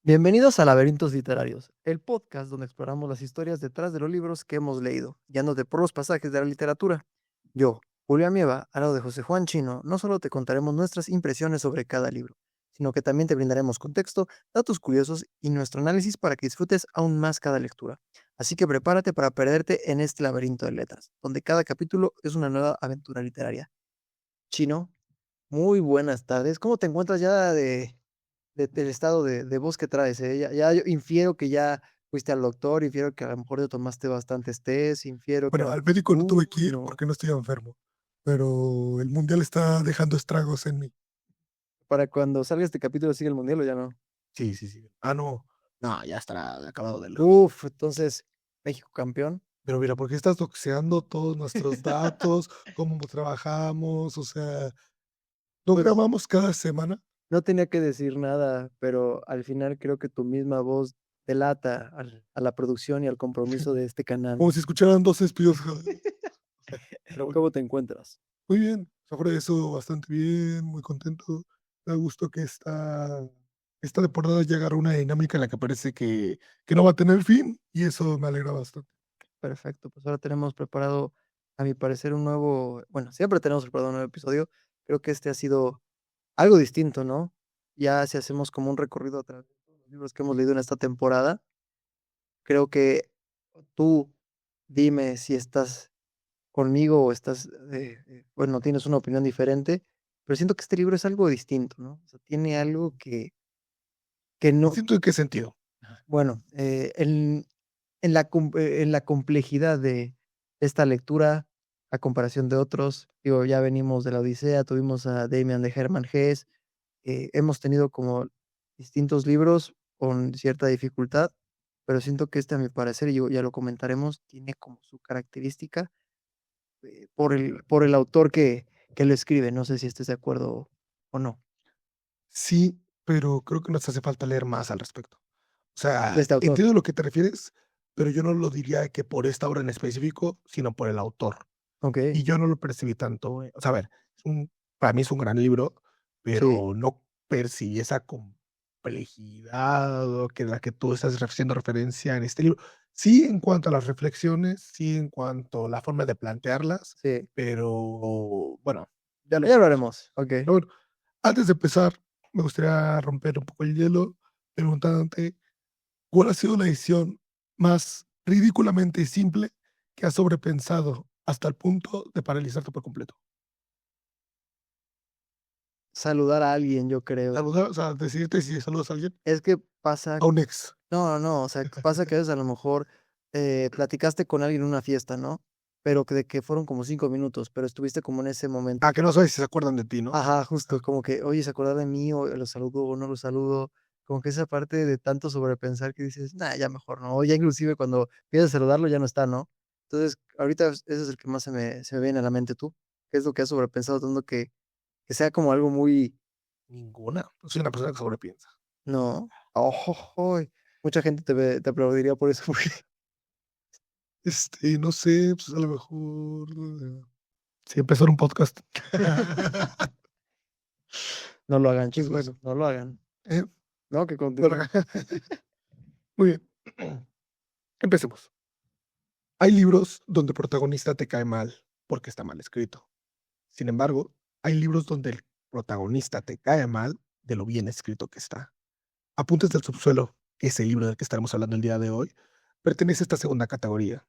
Bienvenidos a Laberintos Literarios, el podcast donde exploramos las historias detrás de los libros que hemos leído, guiándote por los pasajes de la literatura. Yo, Julián Mieva, al lado de José Juan Chino, no solo te contaremos nuestras impresiones sobre cada libro, sino que también te brindaremos contexto, datos curiosos y nuestro análisis para que disfrutes aún más cada lectura. Así que prepárate para perderte en este laberinto de letras, donde cada capítulo es una nueva aventura literaria. Chino, muy buenas tardes. ¿Cómo te encuentras ya del estado de voz que traes, eh? Ya yo infiero que ya fuiste al doctor, infiero que a lo mejor ya tomaste bastantes tés, infiero que a Bueno, lo al médico no tuve que ir no, porque no estoy enfermo, pero el mundial está dejando estragos en mí. para cuando salga este capítulo, ¿sigue el mundial o ya no? Sí, sí, sí. Ah, no. No, ya estará acabado de lejos. Uf, entonces, México campeón. Pero mira, ¿por qué estás doxeando todos nuestros datos? ¿Cómo trabajamos? O sea, ¿no Pues, grabamos cada semana? no tenía que decir nada, pero al final creo que tu misma voz delata a la producción y al compromiso de este canal. Como si escucharan 2 espías. Pero bueno, ¿Cómo te encuentras? muy bien. Sobre eso, bastante bien, muy contento. Me da gusto que esta temporada ya agarró una dinámica en la que parece que no va a tener fin, y eso me alegra bastante. Perfecto, pues ahora tenemos preparado, a mi parecer, un nuevo, bueno, siempre tenemos preparado un nuevo episodio. Creo que este ha sido algo distinto, ¿no? Ya si hacemos como un recorrido a través de todos los libros que hemos leído en esta temporada, creo que tú dime si estás conmigo o estás, bueno, tienes una opinión diferente, pero siento que este libro es algo distinto, ¿no? O sea, tiene algo que no, ¿Distinto en qué sentido? bueno, en la complejidad de esta lectura, a comparación de otros, digo, ya venimos de la Odisea, tuvimos a Damian de Hermann Hesse, hemos tenido como distintos libros con cierta dificultad, pero siento que este, a mi parecer, y ya lo comentaremos, tiene como su característica, por el autor que lo escribe. No sé si estés de acuerdo o no, Sí, pero creo que nos hace falta leer más al respecto. O de sea, este autor. entiendo lo que te refieres, pero yo no lo diría que por esta obra en específico, sino por el autor. Okey, Y yo no lo percibí tanto, o sea, a ver, para mí es un gran libro, sí, pero no percibí esa complejidad o que la que tú estás haciendo referencia en este libro. Sí, en cuanto a las reflexiones, sí, en cuanto a la forma de plantearlas, sí. pero bueno, ya lo Ya veremos. hablaremos, okey. Pero bueno, antes de empezar, me gustaría romper un poco el hielo preguntándote, ¿cuál ha sido la decisión más ridículamente simple que has sobrepensado hasta el punto de paralizarte por completo? Saludar a alguien, yo creo. Saludar, o sea, decidirte si saludas a alguien, Es que pasa a un ex. no, o sea, que pasa que a veces a lo mejor, platicaste con alguien en una fiesta, ¿no? Pero que fueron como 5 minutos, pero estuviste como en ese momento. Que no sabes si se acuerdan de ti, ¿no? Ajá, justo, como que, oye, ¿se acordará de mí o lo saludo o no lo saludo? Como que esa parte de tanto sobrepensar que dices: "No, ya mejor no", o ya inclusive cuando piensas saludarlo ya no está, ¿no? Entonces, ahorita ese es el que más se me viene a la mente, ¿tú? ¿Qué es lo que has sobrepensado tanto que sea como algo muy Ninguna. Soy una persona que sobrepiensa. no? Ojojoy, mucha gente te aplaudiría por eso, porque No sé, pues a lo mejor, sí, empezar un podcast. no lo hagan, Pues chicos, bueno, no lo hagan. eh, No, que bueno, continúen. muy bien. Empecemos. Hay libros donde el protagonista te cae mal porque está mal escrito. Sin embargo, hay libros donde el protagonista te cae mal de lo bien escrito que está. Apuntes del subsuelo, ese libro del que estaremos hablando el día de hoy, pertenece a esta segunda categoría.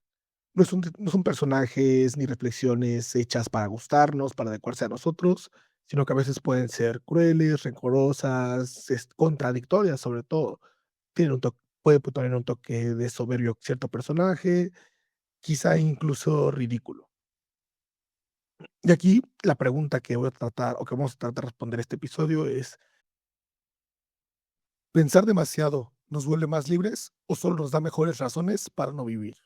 No son personajes ni reflexiones hechas para gustarnos, para adecuarse a nosotros, sino que a veces pueden ser crueles, rencorosas, contradictorias sobre todo. Puede tener un toque de soberbio cierto personaje, quizá incluso ridículo. Y aquí la pregunta que voy a tratar, o que vamos a tratar de responder este episodio es, ¿pensar demasiado nos vuelve más libres o solo nos da mejores razones para no vivir?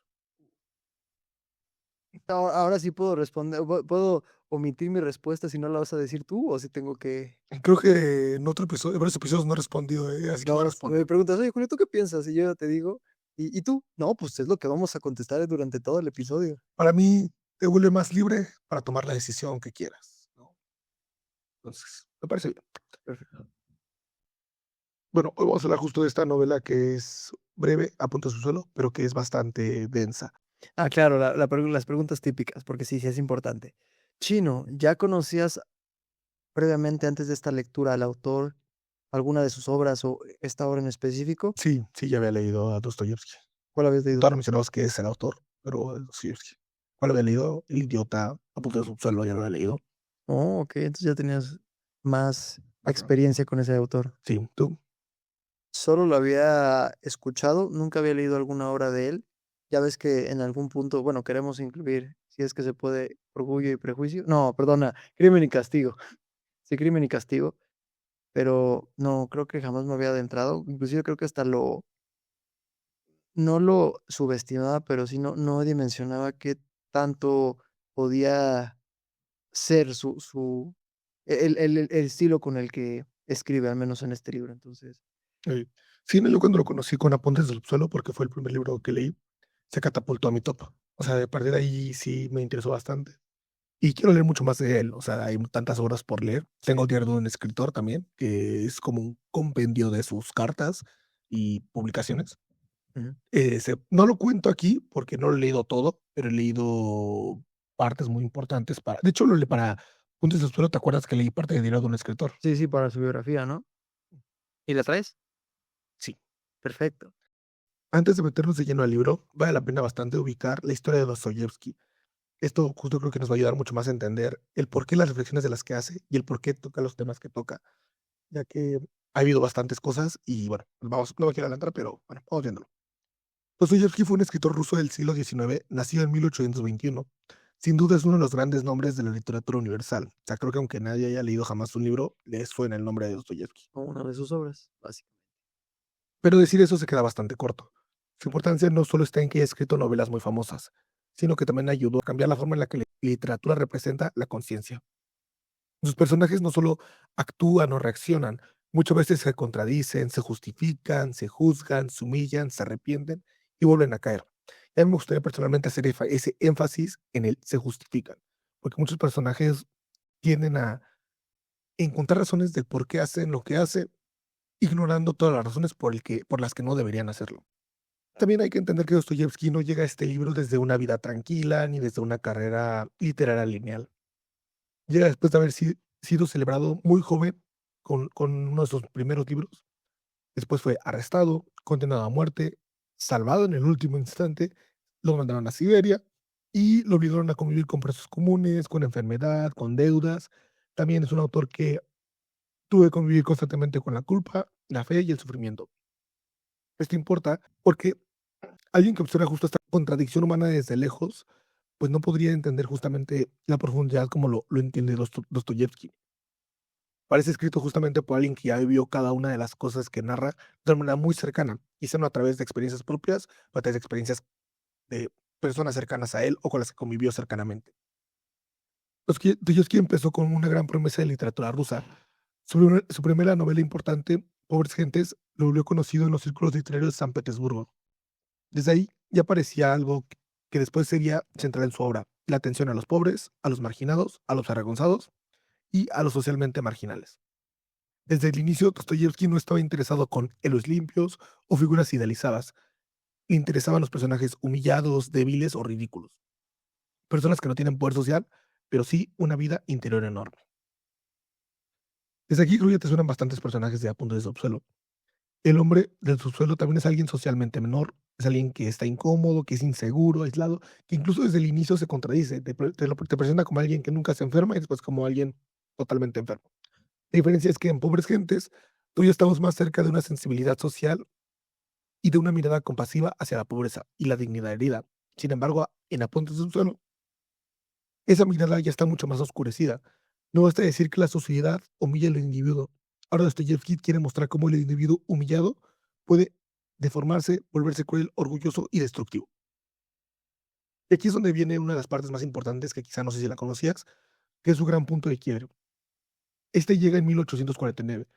Ahora sí puedo responder, ¿puedo omitir mi respuesta si no la vas a decir tú, o si tengo que? Creo que en varios episodios no he respondido, así que voy a No, responder. me preguntas: "Oye, Julio, ¿tú qué piensas?". Y yo ya te digo: ¿y tú?". No, pues es lo que vamos a contestar durante todo el episodio. Para mí, te vuelve más libre para tomar la decisión que quieras, ¿no? Entonces, me parece bien. Perfecto. Bueno, hoy vamos a hablar justo de esta novela que es breve, Apuntes al subsuelo, pero que es bastante densa. Ah, claro, las preguntas típicas, porque sí, sí es importante. Chino, ¿ya conocías previamente antes de esta lectura al autor alguna de sus obras o esta obra en específico? Sí, sí, ya había leído a Dostoyevsky. ¿Cuál habías leído? Todavía no mencionamos que es el autor, pero es Dostoyevsky. ¿Cuál había leído? El idiota, Apuntes al subsuelo, ya lo había leído. Oh, ok, entonces ya tenías más Ajá. experiencia con ese autor. Sí, tú. Solo lo había escuchado, nunca había leído alguna obra de él. Ya ves que en algún punto, bueno, queremos incluir, si es que se puede, Orgullo y Prejuicio. No, perdona, Crimen y Castigo. Sí, Crimen y Castigo, pero no, creo que jamás me había adentrado. Inclusive creo que hasta no lo subestimaba, pero sí no dimensionaba qué tanto podía ser el estilo con el que escribe, al menos en este libro. Entonces, Eh, sí, no, yo cuando lo conocí con Apuntes del subsuelo, porque fue el primer libro que leí, se catapultó a mi top. O sea, de partir de ahí sí me interesó bastante. Y quiero leer mucho más de él, o sea, hay tantas obras por leer. Tengo Diario de un escritor también, que es como un compendio de sus cartas y publicaciones. ujú. No lo cuento aquí porque no lo he leído todo, pero he leído partes muy importantes para de hecho, lo leí para Puntos de Suelo, ¿te acuerdas que leí parte de Diario de un escritor? Sí, sí, para su biografía, ¿no? ¿Y la traes? Sí. Perfecto. Antes de meternos de lleno al libro, vale la pena bastante ubicar la historia de Dostoyevski. Esto justo creo que nos va a ayudar mucho más a entender el por qué las reflexiones de las que hace y el por qué toca los temas que toca, ya que ha habido bastantes cosas y bueno, no me quiero adelantar, pero bueno, vamos viéndolo. Dostoyevski fue un escritor ruso del siglo XIX, nacido en 1821. Sin duda es uno de los grandes nombres de la literatura universal. O sea, creo que aunque nadie haya leído jamás un libro, les suena el nombre de Dostoyevski. O una de sus obras, básicamente. Pero decir eso se queda bastante corto. Su importancia no solo está en que haya escrito novelas muy famosas, sino que también ayudó a cambiar la forma en la que la literatura representa la conciencia. Sus personajes no solo actúan o reaccionan, muchas veces se contradicen, se justifican, se juzgan, se humillan, se arrepienten y vuelven a caer. Y a mí me gustaría personalmente hacer ese énfasis en el se justifican, porque muchos personajes tienden a encontrar razones del por qué hacen lo que hacen, ignorando todas las razones por las que no deberían hacerlo. También hay que entender que Dostoyevsky no llega a este libro desde una vida tranquila ni desde una carrera literaria lineal. Llega después de haber sido celebrado muy joven con uno de sus primeros libros. Después fue arrestado, condenado a muerte, salvado en el último instante, lo mandaron a Siberia y lo obligaron a convivir con presos comunes, con enfermedad, con deudas. También es un autor que tuvo que convivir constantemente con la culpa, la fe y el sufrimiento. Esto importa porque alguien que observa justo esta contradicción humana desde lejos, pues no podría entender justamente la profundidad como lo entiende Dostoyevsky. Parece escrito justamente por alguien que ya vivió cada una de las cosas que narra de una manera muy cercana, quizá no a través de experiencias propias, o a través de experiencias de personas cercanas a él o con las que convivió cercanamente. Dostoyevsky empezó con una gran promesa de literatura rusa. Su primera novela importante, Pobres Gentes, lo volvió conocido en los círculos literarios de San Petersburgo. Desde ahí ya parecía algo que después sería central en su obra, la atención a los pobres, a los marginados, a los avergonzados y a los socialmente marginales. Desde el inicio, Dostoyevsky no estaba interesado con héroes limpios o figuras idealizadas. Le interesaban los personajes humillados, débiles o ridículos. Personas que no tienen poder social, pero sí una vida interior enorme. Desde aquí creo que ya te suenan bastantes personajes de A Punto de Subsuelo. El hombre del subsuelo también es alguien socialmente menor, es alguien que está incómodo, que es inseguro, aislado, que incluso desde el inicio se contradice. Te presenta como alguien que nunca se enferma y después como alguien totalmente enfermo. La diferencia es que en Pobres Gentes tú y yo estamos más cerca de una sensibilidad social y de una mirada compasiva hacia la pobreza y la dignidad herida. Sin embargo, en Apuntes de un suelo, esa mirada ya está mucho más oscurecida. No basta decir que la sociedad humilla al individuo. Ahora Dostoyevsky quiere mostrar cómo el individuo humillado puede deformarse, volverse cruel, orgulloso y destructivo. Y aquí es donde viene una de las partes más importantes que quizá no sé si la conocías, que es su gran punto de quiebre. Este llega en 1849.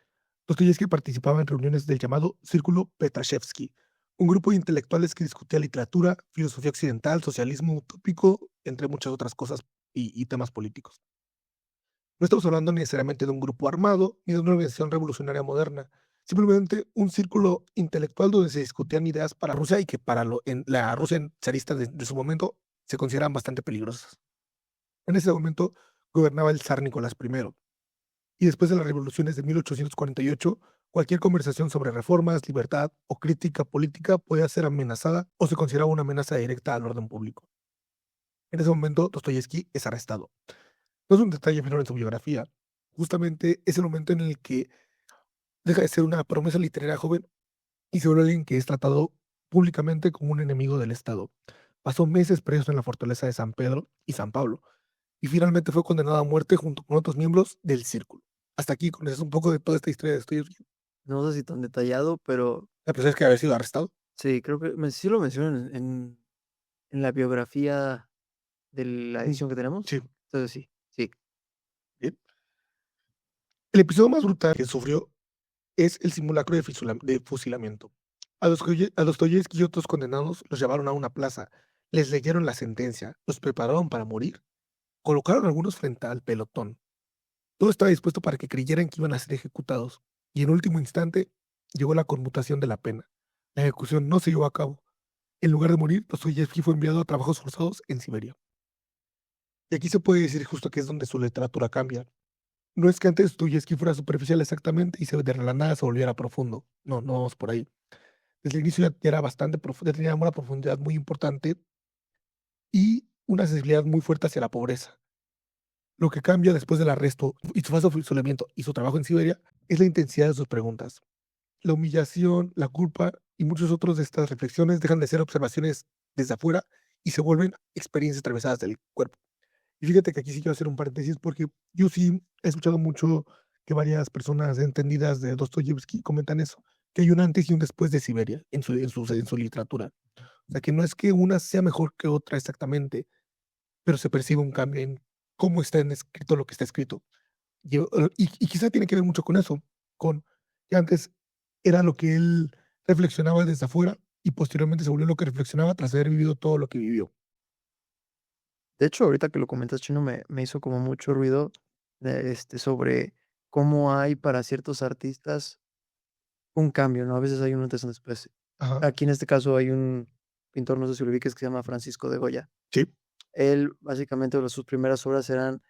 Dostoyevsky participaba en reuniones del llamado Círculo Petrashevsky, un grupo de intelectuales que discutía literatura, filosofía occidental, socialismo utópico, entre muchas otras cosas y temas políticos. No estamos hablando necesariamente de un grupo armado ni de una organización revolucionaria moderna, simplemente un círculo intelectual donde se discutían ideas para Rusia y que para en la Rusia zarista de su momento se consideran bastante peligrosas. En ese momento gobernaba el zar Nicolás I, y después de las revoluciones de 1848, cualquier conversación sobre reformas, libertad o crítica política podía ser amenazada o se consideraba una amenaza directa al orden público. En ese momento, Dostoyevsky es arrestado. No es un detalle menor en su biografía. Justamente es el momento en el que deja de ser una promesa literaria joven y se vuelve alguien que es tratado públicamente como un enemigo del Estado. Pasó meses preso en la fortaleza de San Pedro y San Pablo, y finalmente fue condenado a muerte junto con otros miembros del círculo. Hasta aquí conoces un poco de toda esta historia de Dostoyevsky. No sé si tan detallado, pero La persona es que haber sido arrestado. sí, creo que sí lo mencionan en la biografía de la Mm, edición que tenemos. sí, Entonces sí, sí. bien. El episodio más brutal que sufrió es el simulacro de fusilamiento. A Dostoyevsky y otros condenados los llevaron a una plaza, les leyeron la sentencia, los prepararon para morir, colocaron a algunos frente al pelotón. Todo estaba dispuesto para que creyeran que iban a ser ejecutados, y en último instante llegó la conmutación de la pena. La ejecución no se llevó a cabo. En lugar de morir, Dostoyevsky fue enviado a trabajos forzados en Siberia. Y aquí se puede decir justo que es donde su literatura cambia. No es que antes Dostoyevsky fuera superficial exactamente y de la nada se volviera profundo. No, no vamos por ahí. Desde el inicio ya era bastante profundo, ya tenía una profundidad muy importante y una sensibilidad muy fuerte hacia la pobreza. Lo que cambia después del arresto y su falso fusilamiento y su trabajo en Siberia es la intensidad de sus preguntas. La humillación, la culpa y muchos otros de estas reflexiones dejan de ser observaciones desde afuera y se vuelven experiencias atravesadas del cuerpo. Y fíjate que aquí sí quiero hacer un paréntesis porque yo sí he escuchado mucho que varias personas entendidas de Dostoyevsky comentan eso, que hay un antes y un después de Siberia en su literatura. O sea, que no es que una sea mejor que otra exactamente, pero se percibe un cambio en cómo está escrito lo que está escrito. Y quizá tiene que ver mucho con eso, con que antes era lo que él reflexionaba desde afuera y posteriormente se volvió lo que reflexionaba tras haber vivido todo lo que vivió. De hecho, ahorita que lo comentas, Chino, me hizo como mucho ruido sobre cómo hay para ciertos artistas un cambio, ¿no? A veces hay un antes y un después. Ajá, Aquí en este caso hay un pintor, no sé si lo ubiques, que se llama Francisco de Goya. sí, Él, básicamente, sus primeras obras eran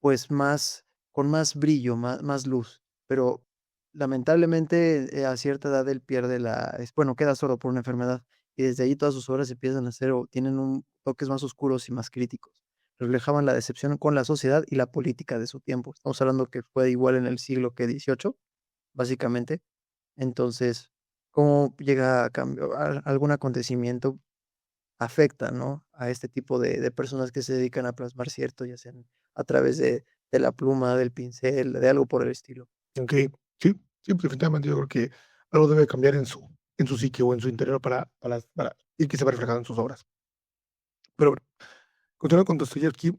pues más, con más brillo, más luz, pero lamentablemente a cierta edad él pierde bueno, queda sordo por una enfermedad y desde ahí todas sus obras empiezan a ser o tienen toques más oscuros y más críticos. Reflejaban la decepción con la sociedad y la política de su tiempo. Estamos hablando que fue igual en el siglo que XVIII, básicamente. Entonces, ¿cómo llega a cambiar algún acontecimiento? Afecta, ¿no? A este tipo de personas que se dedican a plasmar cierto, ya sean a través de la pluma, del pincel, de algo por el estilo. ok, sí, sí, pues, definitivamente yo creo que algo debe cambiar en su psique o en su interior y que se va reflejado en sus obras. Pero bueno, continuando con Dostoyevsky,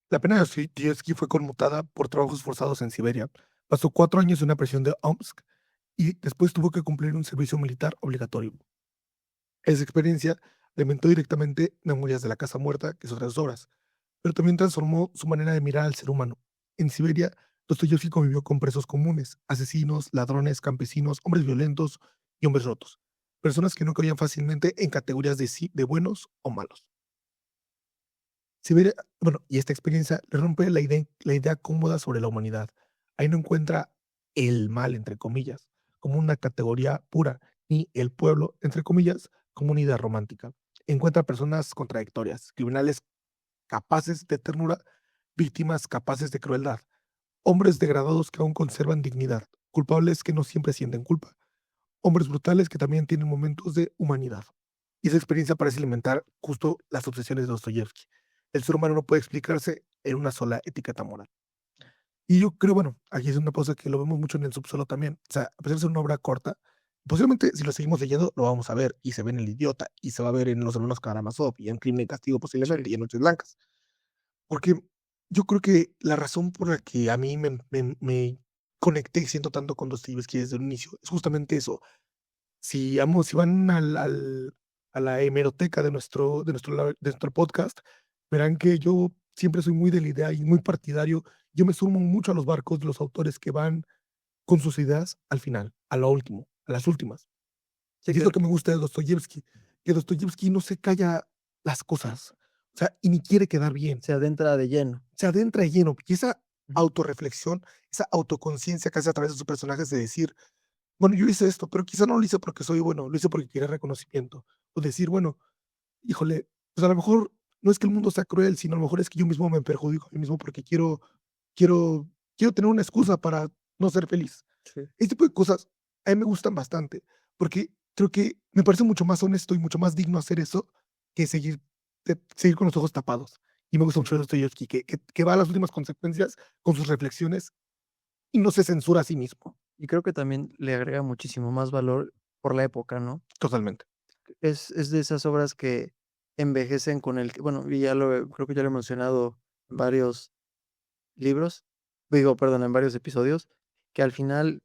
la pena de Dostoyevsky fue conmutada por trabajos forzados en Siberia. Pasó 4 años en una prisión de Omsk y después tuvo que cumplir un servicio militar obligatorio. Esa experiencia alimentó directamente Memorias de la Casa Muerta, que es otra de sus obras, pero también transformó su manera de mirar al ser humano. En Siberia, Dostoyevsky convivió con presos comunes, asesinos, ladrones, campesinos, hombres violentos y hombres rotos, personas que no cabían fácilmente en categorías de buenos o malos. Siberia, bueno, y esta experiencia le rompe la idea cómoda sobre la humanidad. Ahí no encuentra el mal, entre comillas, como una categoría pura, ni el pueblo, entre comillas, como una idea romántica. Encuentra personas contradictorias, criminales capaces de ternura, víctimas capaces de crueldad, hombres degradados que aún conservan dignidad, culpables que no siempre sienten culpa, hombres brutales que también tienen momentos de humanidad. Y esa experiencia parece alimentar justo las obsesiones de Dostoyevsky. El ser humano no puede explicarse en una sola etiqueta moral. Y yo creo, bueno, aquí es una cosa que lo vemos mucho en el subsuelo también. O sea, a pesar de ser una obra corta, posiblemente si lo seguimos leyendo lo vamos a ver y se ve en El Idiota y se va a ver en Los Hermanos Karamazov y en Crimen y Castigo posiblemente Sí. y en Noches Blancas. Porque yo creo que la razón por la que a mí me conecté y siento tanto con Dostoyevsky desde el inicio es justamente eso. Si van a la hemeroteca de nuestro podcast, verán que yo siempre soy muy de la idea y muy partidario. Yo me sumo mucho a los barcos de los autores que van con sus ideas al final, a lo último, a las últimas. Sí, Y es lo que me gusta de Dostoyevsky, que Dostoyevsky no se calla las cosas, o sea, y ni quiere quedar bien. se adentra de lleno. Se adentra de lleno, y esa Ujú. autorreflexión, esa autoconciencia que hace a través de sus personajes de decir: "Bueno, yo hice esto, pero quizá no lo hice porque soy bueno, lo hice porque quería reconocimiento". O decir: "Bueno, híjole, pues a lo mejor no es que el mundo sea cruel, sino a lo mejor es que yo mismo me perjudico a mí mismo porque quiero quiero tener una excusa para no ser feliz". Sí. Este tipo de cosas a mí me gustan bastante, porque creo que me parece mucho más honesto y mucho más digno hacer eso que seguir con los ojos tapados. Y me gusta mucho Dostoyevsky, que va a las últimas consecuencias con sus reflexiones y no se censura a sí mismo. Y creo que también le agrega muchísimo más valor por la época, ¿no? Totalmente. Es de esas obras que envejecen con el bueno, y creo que ya lo he mencionado en varios libros, digo, perdón, en varios episodios, que al final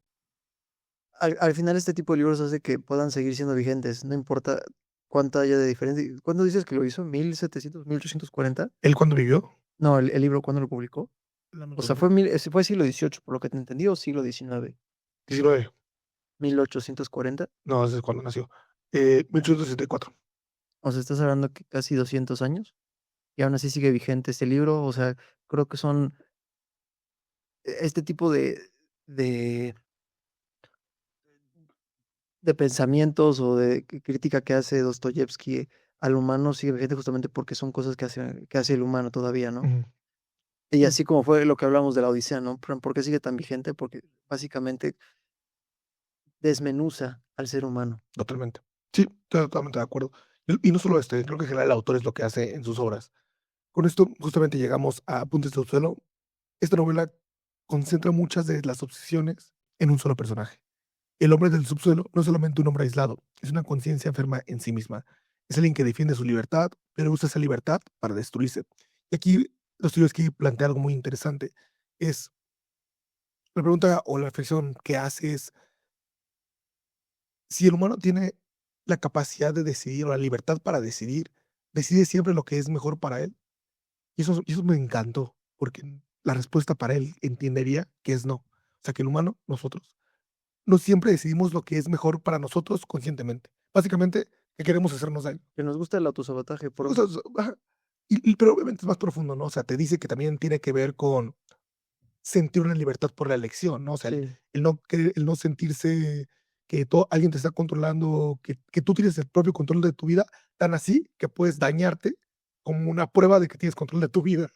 este tipo de libros hace que puedan seguir siendo vigentes, no importa cuánta haya de diferencia. ¿Cuándo dices que lo hizo? ¿1700, 1840? ¿Él cuándo vivió? No, el libro, ¿cuándo lo publicó? Dame un O sea, segundo. fue siglo XVIII, por lo que te entendí, o siglo XIX, 19. 1840. No, ese es cuando nació. 1864. O sea, estás hablando que casi 200 años, y aún así sigue vigente este libro. O sea, creo que son este tipo de de pensamientos o de crítica que hace Dostoyevsky al humano sigue vigente justamente porque son cosas que hace el humano todavía, ¿no? Ujú. Y Mm, así como fue lo que hablamos de la Odisea, ¿no? ¿Por qué sigue tan vigente? Porque básicamente desmenuza al ser humano. totalmente. Sí, estoy totalmente de acuerdo. Y no solo este, creo que en general el autor es lo que hace en sus obras. Con esto justamente llegamos a Apuntes del Suelo. Esta novela concentra muchas de las obsesiones en un solo personaje. El hombre del subsuelo no es solamente un hombre aislado, es una conciencia enferma en sí misma. Es alguien que defiende su libertad, pero usa esa libertad para destruirse. Y aquí Dostoyevsky plantea algo muy interesante. Es la pregunta o la reflexión que hace es si el humano tiene la capacidad de decidir o la libertad para decidir, decide siempre lo que es mejor para él. Y eso me encantó, porque la respuesta para él entendería que es no. O sea, que el humano, nosotros, no siempre decidimos lo que es mejor para nosotros conscientemente. Básicamente, que queremos hacernos daño. Que nos gusta el autosabotaje, O sea, ajá. Pero obviamente es más profundo, ¿no? O sea, te dice que también tiene que ver con sentir una libertad por la elección, ¿no? O sea, sí, el no sentirse que alguien te está controlando, que tú tienes el propio control de tu vida, tan así que puedes dañarte como una prueba de que tienes control de tu vida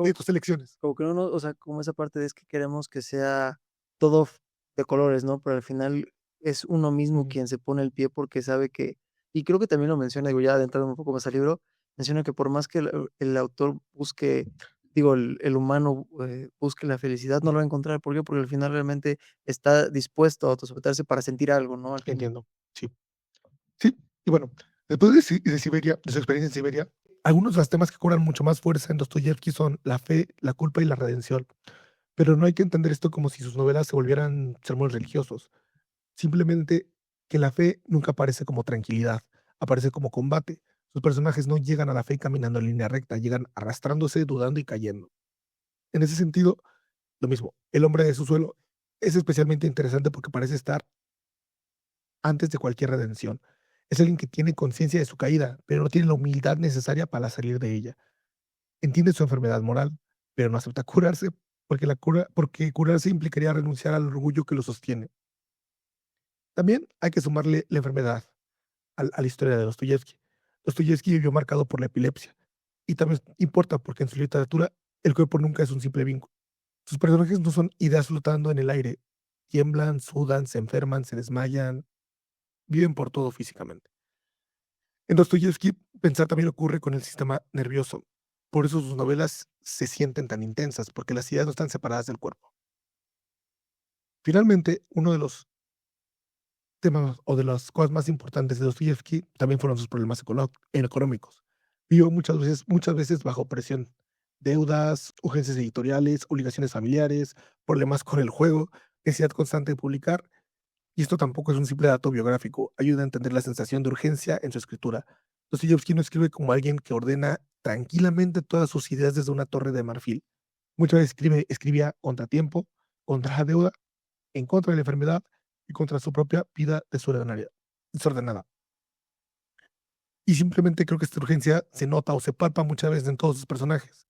y de como tus elecciones. como que no nos o sea, como esa parte de es que queremos que sea todo de colores, ¿no? Pero al final es uno mismo Ujú. quien se pone el pie porque sabe que y creo que también lo menciona, digo, ya adentrando un poco más al libro, menciona que por más que el autor busque, digo, el humano, busque la felicidad, no lo va a encontrar, ¿por qué? Porque al final realmente está dispuesto a autosabotarse para sentir algo, ¿no? Al final. Entiendo, sí. Sí, y bueno, después de Siberia, de su experiencia en Siberia, algunos de los temas que cobran mucho más fuerza en Dostoyevsky son la fe, la culpa y la redención. Pero no hay que entender esto como si sus novelas se volvieran sermones religiosos. Simplemente que la fe nunca aparece como tranquilidad, aparece como combate. Sus personajes no llegan a la fe caminando en línea recta, llegan arrastrándose, dudando y cayendo. En ese sentido, lo mismo, el hombre de su suelo es especialmente interesante porque parece estar antes de cualquier redención. Es alguien que tiene conciencia de su caída, pero no tiene la humildad necesaria para salir de ella. Entiende su enfermedad moral, pero no acepta curarse porque curarse implicaría renunciar al orgullo que lo sostiene. También hay que sumarle la enfermedad a la historia de Dostoyevsky. Dostoyevsky vivió marcado por la epilepsia, y también importa porque en su literatura el cuerpo nunca es un simple vínculo. Sus personajes no son ideas flotando en el aire, tiemblan, sudan, se enferman, se desmayan, viven por todo físicamente. En Dostoyevsky, pensar también ocurre con el sistema nervioso. Por eso sus novelas se sienten tan intensas, porque las ideas no están separadas del cuerpo. Finalmente, uno de los temas o de las cosas más importantes de Dostoyevsky también fueron sus problemas económicos. Vivió muchas veces bajo presión. Deudas, urgencias editoriales, obligaciones familiares, problemas con el juego, necesidad constante de publicar. Y esto tampoco es un simple dato biográfico, ayuda a entender la sensación de urgencia en su escritura. Dostoyevsky no escribe como alguien que ordena tranquilamente todas sus ideas desde una torre de marfil. Muchas veces escribía contratiempo, contra la deuda en contra de la enfermedad y contra su propia vida desordenada. Y simplemente creo que esta urgencia se nota o se palpa muchas veces en todos sus personajes.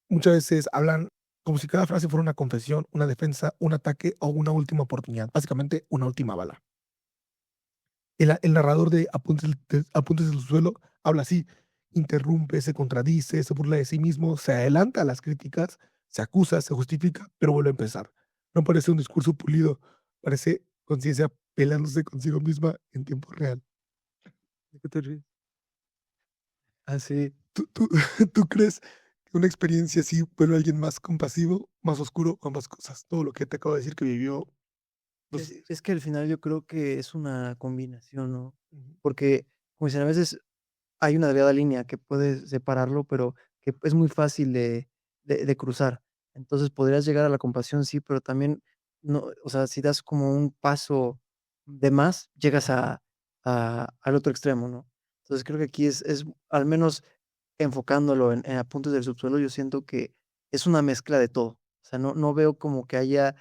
Muchas veces hablan como si cada frase fuera una confesión, una defensa, un ataque o una última oportunidad, básicamente una última bala. El narrador de Apuntes del Suelo habla así, interrumpe, se contradice, se burla de sí mismo, se adelanta a las críticas, se acusa, se justifica, pero vuelve a empezar. No parece un discurso pulido, parece conciencia peleándose consigo misma en tiempo real. ¿De qué te ríes? Ah, sí. ¿Tú, tú crees que una experiencia así vuelve a alguien más compasivo, más oscuro, con más cosas? Todo lo que te acabo de decir que vivió. Pues, Es que al final yo creo que es una combinación, ¿no? ujú. Porque, como dicen, a veces hay una delgada línea que puede separarlo, pero que es muy fácil de cruzar. Entonces, podrías llegar a la compasión, sí, pero también no, o sea, si das como un paso de más, llegas al otro extremo, ¿no? Entonces, creo que aquí es al menos enfocándolo en Apuntes del Subsuelo, yo siento que es una mezcla de todo. O sea, no veo como que haya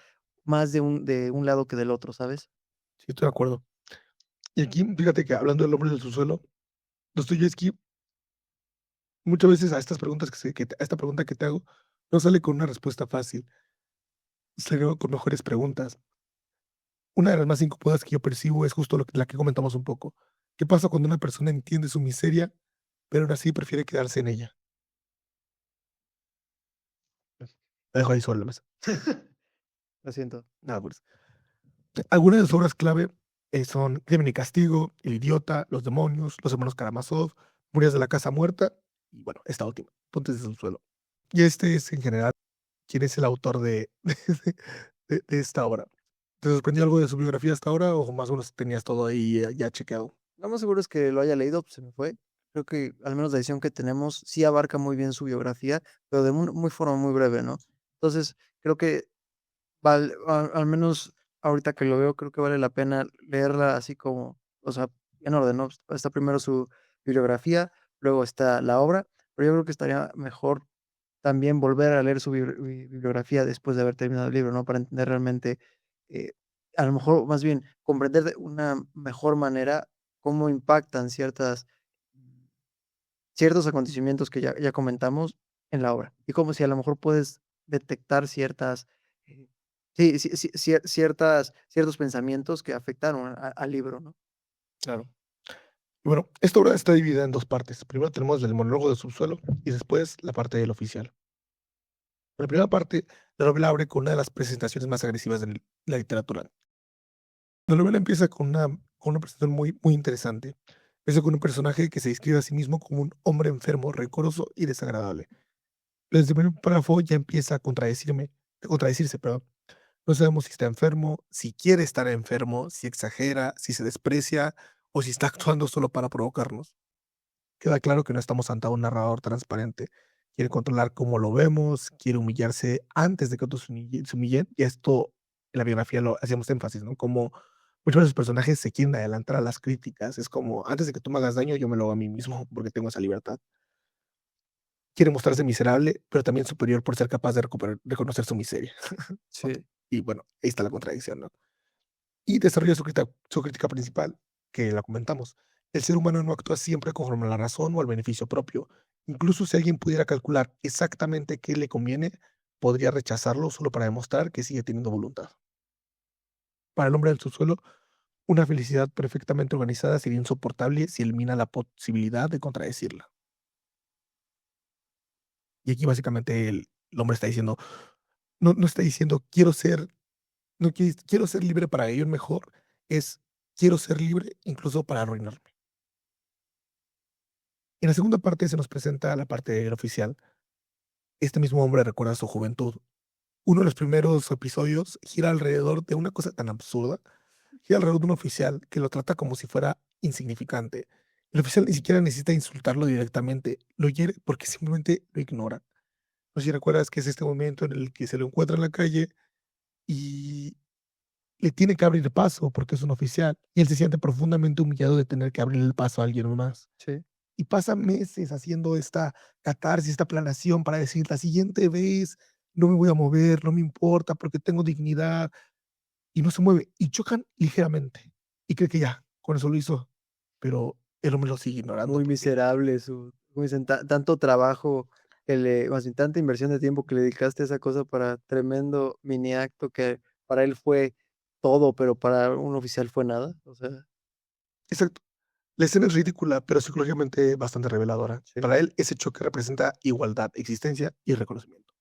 más de un lado que del otro, ¿sabes? Sí, estoy de acuerdo. Y aquí, fíjate que hablando del hombre del subsuelo, Dostoyevsky muchas veces a estas preguntas a esta pregunta que te hago, no sale con una respuesta fácil, sale con mejores preguntas. Una de las más incómodas que yo percibo es justo la que comentamos un poco. ¿Qué pasa cuando una persona entiende su miseria, pero aún así prefiere quedarse en ella? La dejo ahí sobre la mesa. Lo siento. Nada, pues. Algunas de sus obras clave son Crimen y Castigo, El Idiota, Los Demonios, Los Hermanos Karamazov, Murias de la Casa Muerta y bueno, esta última, Pontes del Subsuelo. Y este es en general quién es el autor de esta obra. ¿Te sorprendió algo de su biografía hasta ahora o más o menos tenías todo ahí ya chequeado? Lo más seguro es que lo haya leído, pues, se me fue. Creo que al menos la edición que tenemos sí abarca muy bien su biografía, pero de muy forma muy breve, ¿no? Entonces, creo que al menos ahorita que lo veo, creo que vale la pena leerla así como, o sea, en orden, ¿no? Está primero su bibliografía, luego está la obra, pero yo creo que estaría mejor también volver a leer su bibliografía después de haber terminado el libro, ¿no? Para entender realmente, eh, a lo mejor, más bien, comprender de una mejor manera cómo impactan ciertos acontecimientos que ya comentamos en la obra. Y como si a lo mejor puedes detectar eh, ciertos pensamientos que afectaron al libro, ¿no? Claro. Y bueno, esta obra está dividida en dos partes. Primero tenemos el monólogo del subsuelo y después la parte del oficial. En la primera parte, la novela abre con una de las presentaciones más agresivas de la literatura. La novela empieza con una presentación muy interesante. Empieza con un personaje que se describe a sí mismo como un hombre enfermo, rencoroso y desagradable. Desde el primer párrafo ya empieza a contradecirse, perdón. No sabemos si está enfermo, si quiere estar enfermo, si exagera, si se desprecia o si está actuando solo para provocarnos. Queda claro que no estamos ante un narrador transparente. Quiere controlar cómo lo vemos, quiere humillarse antes de que otros se humillen. Y esto en la biografía lo hacíamos énfasis, ¿no? Como muchos de los personajes se quieren adelantar a las críticas. Es como, antes de que tú me hagas daño, yo me lo hago a mí mismo porque tengo esa libertad. Quiere mostrarse miserable, pero también superior por ser capaz de reconocer su miseria. Sí. Y bueno, ahí está la contradicción, ¿no? Y desarrolla su crítica principal, que la comentamos. El ser humano no actúa siempre conforme a la razón o al beneficio propio. Incluso si alguien pudiera calcular exactamente qué le conviene, podría rechazarlo solo para demostrar que sigue teniendo voluntad. Para el hombre del subsuelo, una felicidad perfectamente organizada sería insoportable si elimina la posibilidad de contradecirla. Y aquí básicamente el hombre está diciendo, no está diciendo quiero ser libre para vivir mejor, es quiero ser libre incluso para arruinarme. En la segunda parte se nos presenta la parte del oficial. Este mismo hombre recuerda su juventud. Uno de los primeros episodios gira alrededor de una cosa tan absurda, gira alrededor de un oficial que lo trata como si fuera insignificante. El oficial ni siquiera necesita insultarlo directamente, lo hiere porque simplemente lo ignora. No sé si recuerdas que es este momento en el que se lo encuentra en la calle y le tiene que abrir paso porque es un oficial y él se siente profundamente humillado de tener que abrir el paso a alguien más. Sí. Y pasa meses haciendo esta catarsis, esta planación para decir, la siguiente vez no me voy a mover, no me importa porque tengo dignidad. y no se mueve, y chocan ligeramente, y cree que ya, con eso lo hizo, pero el hombre lo sigue ignorando Muy porque miserable como dicen, tanto trabajo más bien tanta inversión de tiempo que le dedicaste a esa cosa para tremendo mini acto que para él fue todo, pero para un oficial fue nada. O sea, exacto. La escena es ridícula, pero psicológicamente bastante reveladora. sí, Para él, ese choque representa igualdad, existencia y reconocimiento.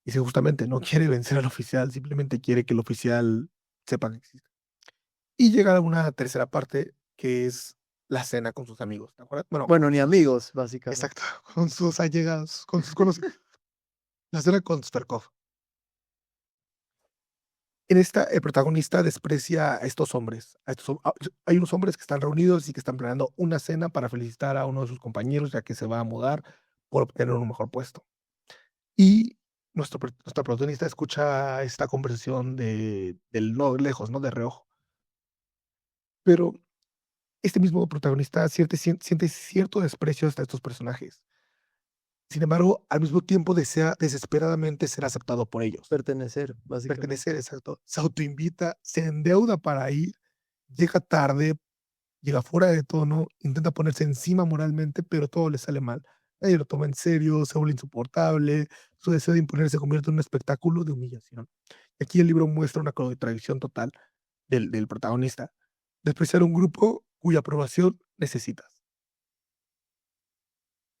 Y si justamente no quiere vencer al oficial, simplemente quiere que el oficial sepa que existe. Y llega a una tercera parte, que es la cena con sus amigos, ¿te acuerdas? Bueno, bueno, con ni sus amigos, básicamente. exacto, con sus allegados, con sus conocidos. La cena con Sverkov. En esta, el protagonista desprecia a estos hombres. Hay unos hombres que están reunidos y que están planeando una cena para felicitar a uno de sus compañeros, ya que se va a mudar por obtener un mejor puesto. Y nuestra protagonista escucha esta conversación del no lejos, ¿no? De reojo. Pero este mismo protagonista siente cierto desprecio hasta estos personajes. Sin embargo, al mismo tiempo desea desesperadamente ser aceptado por ellos. Pertenecer, básicamente. Pertenecer, exacto. Se autoinvita, se endeuda para ir, llega tarde, llega fuera de tono, intenta ponerse encima moralmente, pero todo le sale mal. Nadie lo toma en serio, se vuelve insoportable, su deseo de imponerse se convierte en un espectáculo de humillación. Aquí el libro muestra una contradicción total del protagonista. Despreciar un grupo cuya aprobación necesitas.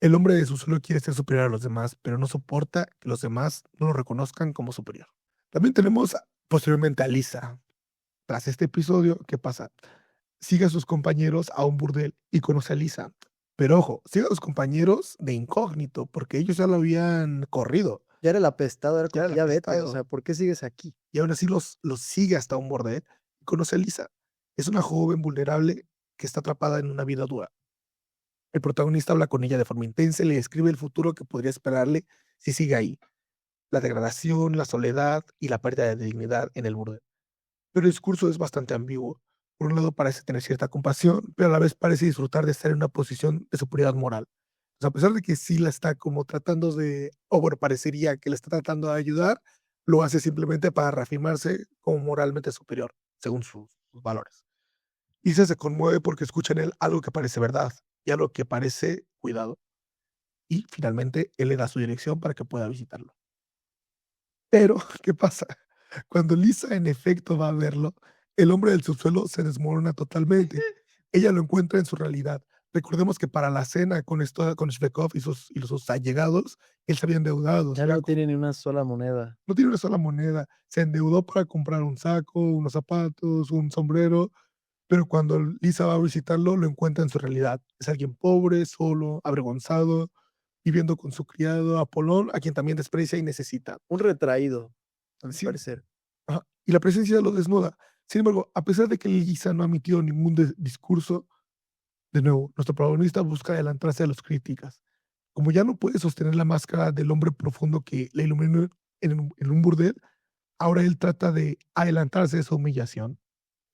El hombre de su suelo quiere ser superior a los demás, pero no soporta que los demás no lo reconozcan como superior. También tenemos posteriormente a Lisa. Tras este episodio, ¿qué pasa? Sigue a sus compañeros a un burdel y conoce a Lisa. Pero ojo, sigue a sus compañeros de incógnito, porque ellos ya lo habían corrido, Ya era el apestado, era ya como, era el ya vete, o apestado. sea, ¿por qué sigues aquí? Y aún así los sigue hasta un burdel y conoce a Lisa. Es una joven vulnerable que está atrapada en una vida dura. El protagonista habla con ella de forma intensa y le describe el futuro que podría esperarle si sigue ahí. La degradación, la soledad y la pérdida de dignidad en el burdel. Pero el discurso es bastante ambiguo. Por un lado parece tener cierta compasión, pero a la vez parece disfrutar de estar en una posición de superioridad moral. O sea, a pesar de que sí la está como tratando de, o bueno, parecería que la está tratando de ayudar, lo hace simplemente para reafirmarse como moralmente superior, según sus valores. Isa se conmueve porque escucha en él algo que parece verdad y algo que parece cuidado. Y finalmente él le da su dirección para que pueda visitarlo. Pero, ¿qué pasa? Cuando Lisa en efecto va a verlo, el hombre del subsuelo se desmorona totalmente. Ella lo encuentra en su realidad. Recordemos que para la cena con Shvekov y sus allegados, él se había endeudado, Ya no tiene ni una sola moneda. no tiene una sola moneda. Se endeudó para comprar un saco, unos zapatos, un sombrero, pero cuando Lisa va a visitarlo, lo encuentra en su realidad. Es alguien pobre, solo, avergonzado, viviendo con su criado Apolón, a quien también desprecia y necesita. Un retraído, a mi Sí, parecer. ajá, y la presencia lo desnuda. Sin embargo, a pesar de que Lisa no ha emitido ningún discurso, de nuevo, nuestro protagonista busca adelantarse a las críticas. Como ya no puede sostener la máscara del hombre profundo que le iluminó en un burdel, ahora él trata de adelantarse a esa humillación.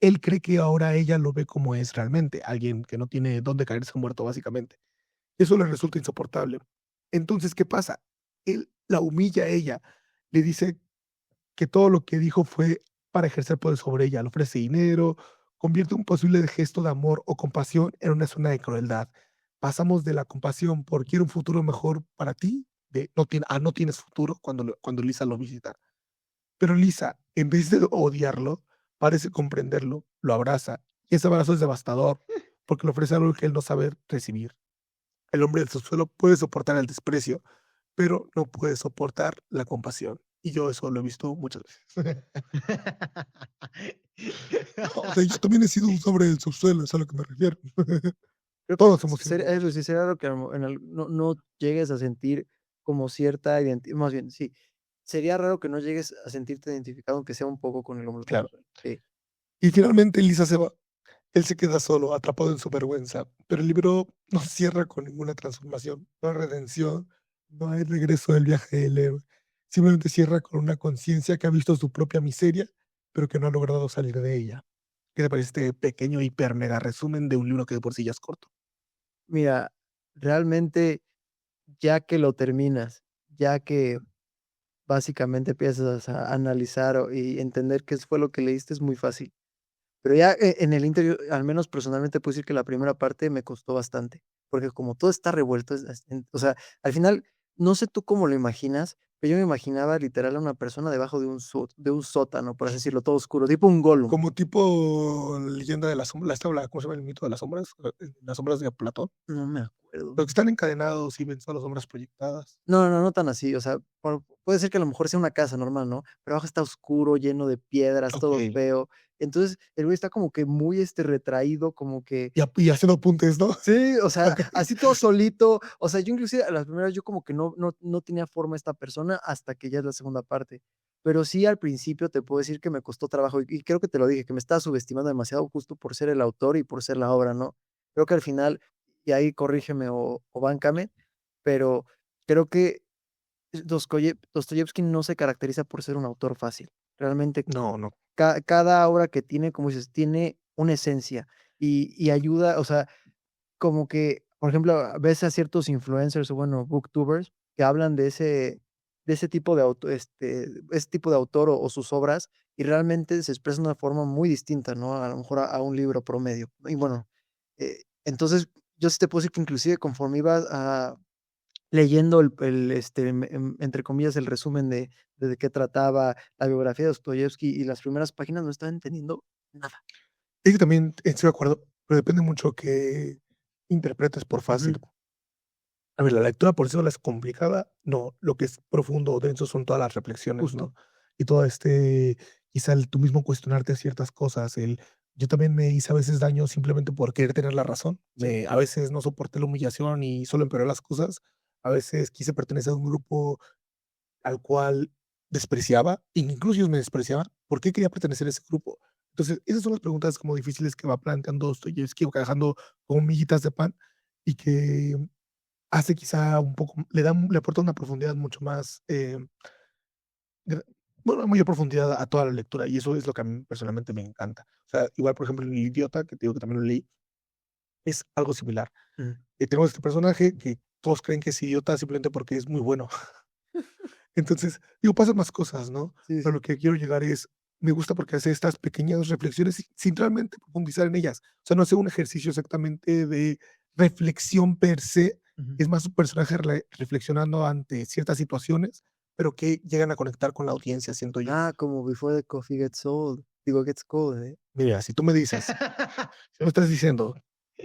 Él cree que ahora ella lo ve como es realmente, alguien que no tiene dónde caerse muerto, básicamente. Eso le resulta insoportable. Entonces, ¿qué pasa? Él la humilla a ella, le dice que todo lo que dijo fue para ejercer poder sobre ella. Le ofrece dinero, convierte un posible gesto de amor o compasión en una zona de crueldad. Pasamos de la compasión por quiero un futuro mejor para ti, de no tienes futuro cuando Lisa lo visita. Pero Lisa, en vez de odiarlo, parece comprenderlo, lo abraza. Y ese abrazo es devastador, porque le ofrece algo que él no sabe recibir. El hombre del subsuelo puede soportar el desprecio, pero no puede soportar la compasión. Y yo eso lo he visto muchas veces. O sea, yo también he sido un hombre del subsuelo, es a lo que me refiero. Creo que Todos hemos sido sería uno. eso, sí sería raro que no llegues a sentir como cierta identidad, más bien, sí, sería raro que no llegues a sentirte identificado, aunque sea un poco con el hombre Claro. homosexual. Sí. Y finalmente Lisa se va. Él se queda solo, atrapado en su vergüenza, pero el libro no cierra con ninguna transformación, no hay redención, no hay regreso del viaje del héroe. Simplemente cierra con una conciencia que ha visto su propia miseria, pero que no ha logrado salir de ella. ¿Qué te parece este pequeño hiper mega resumen de un libro que de por sí ya es corto? Mira, realmente, ya que lo terminas, ya que básicamente empiezas a analizar y entender qué fue lo que leíste es muy fácil. Pero ya en el interior, al menos personalmente puedo decir que la primera parte me costó bastante, porque como todo está revuelto, o sea, al final, no sé tú cómo lo imaginas, pero yo me imaginaba literal a una persona debajo de un sótano, por así decirlo, todo oscuro, tipo un Gollum. Como tipo Leyenda de las sombras, ¿cómo se llama el mito de las sombras? Las sombras de Platón. No me acuerdo. Los que están encadenados y ven todas las sombras proyectadas. No, no, no tan así, o sea, puede ser que a lo mejor sea una casa normal, ¿no? Pero abajo está oscuro, lleno de piedras, todo Okey. feo. Entonces, el güey está como que muy, retraído, como que Y haciendo apuntes, ¿no? sí, o sea, así todo solito. O sea, yo inclusive a las primeras yo como que no tenía forma esta persona hasta que ya es la segunda parte. Pero sí, al principio te puedo decir que me costó trabajo, y creo que te lo dije, que me estaba subestimando demasiado justo por ser el autor y por ser la obra, ¿no? Creo que al final, y ahí corrígeme o báncame, pero creo que Dostoyevski no se caracteriza por ser un autor fácil. Realmente No, no. cada obra que tiene, como dices, tiene una esencia y ayuda, o sea, como que, por ejemplo, ves a ciertos influencers o, bueno, booktubers que hablan de ese tipo de ese tipo de autor o sus obras, y realmente se expresa de una forma muy distinta, ¿no? A lo mejor a un libro promedio. Y bueno, entonces, yo sí te puedo decir que inclusive conforme iba leyendo entre comillas, el resumen de qué trataba la biografía de Dostoyevski y las primeras páginas, no estaba entendiendo nada. Es que también estoy de acuerdo, pero depende mucho que interpretes por Ujú, fácil. A ver, la lectura por sí sola es complicada, no, lo que es profundo o denso son todas las reflexiones, justo. ¿no? Y todo quizá el tú mismo cuestionarte ciertas cosas, yo también me hice a veces daño simplemente por querer tener la razón, Sí. a veces no soporté la humillación y solo empeoré las cosas, a veces quise pertenecer a un grupo al cual despreciaba, incluso ellos me despreciaban, ¿por qué quería pertenecer a ese grupo? Entonces, esas son las preguntas como difíciles que va planteando Dostoyevski, va dejando como miguitas de pan y que hace quizá un poco, le aporta una profundidad mucho más, gra bueno, una mayor profundidad a toda la lectura, y eso es lo que a mí personalmente me encanta. O sea, igual, por ejemplo, en El Idiota, que te digo que también lo leí, es algo similar. Ujú. Tenemos este personaje que todos creen que es idiota simplemente porque es muy bueno. Entonces, digo, pasan más cosas, ¿no? Sí, Pero sí. lo que quiero llegar es, me gusta porque hace estas pequeñas reflexiones sin realmente profundizar en ellas. O sea, no hace un ejercicio exactamente de reflexión per se, Ujú. es más un personaje reflexionando ante ciertas situaciones, pero que llegan a conectar con la audiencia, siento yo. Ah, como Before the Coffee Gets Old, digo, Gets Cold, ¿eh? Mira, si tú me dices, si me estás diciendo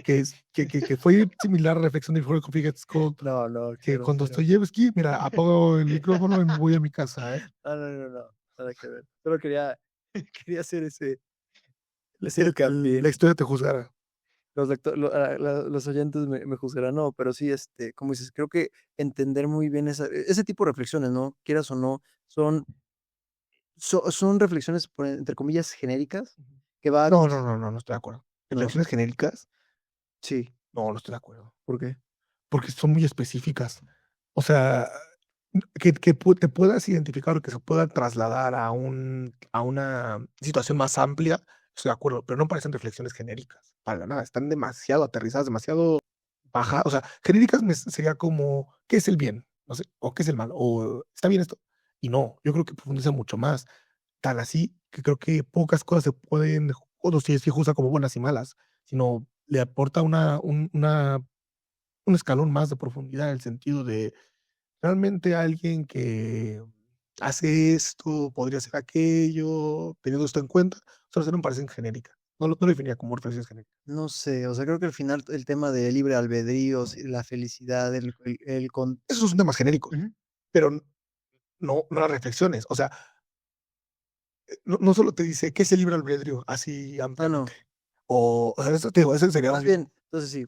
que fue similar a la reflexión de Before Coffee Gets Cold, No, no, qué que con grosero. Dostoyevsky, mira, apago el micrófono y me voy a mi casa, ¿eh? No, no, no, no, nada que ver. Solo quería quería hacer ese La hincapié. historia te juzgará. Los lecto lo la los oyentes me juzgarán, no, pero sí, como dices, creo que entender muy bien ese tipo de reflexiones, ¿no? Quieras o no, son son reflexiones, entre comillas, genéricas, que va No, no, no, no, no estoy de acuerdo. ¿no? Reflexiones genéricas, Sí, no, no estoy de acuerdo, ¿por qué? porque son muy específicas. O sea, te puedas identificar o que se pueda trasladar a una situación más amplia, estoy de acuerdo, pero no parecen reflexiones genéricas, para nada, están demasiado aterrizadas, demasiado baja, o sea, genéricas sería como, ¿qué es el bien? No sé, o ¿qué es el mal? O ¿está bien esto? Y no, yo creo que profundiza mucho más. Tan así que creo que pocas cosas se pueden, o no sé si juzga como buenas y malas, sino le aporta un escalón más de profundidad en el sentido de realmente alguien que hace esto, podría hacer aquello, teniendo esto en cuenta, solo se me parecen genéricas. No lo definiría como reflexiones genéricas. No sé, o sea, creo que al final el tema de libre albedrío, sí, la felicidad, el con Esos son temas genéricos, ujú. pero no las reflexiones. O sea, no solo te dice qué es el libre albedrío así Ah, ampliamente. no. O sea, eso te digo, eso sería más Más bien. bien, entonces sí,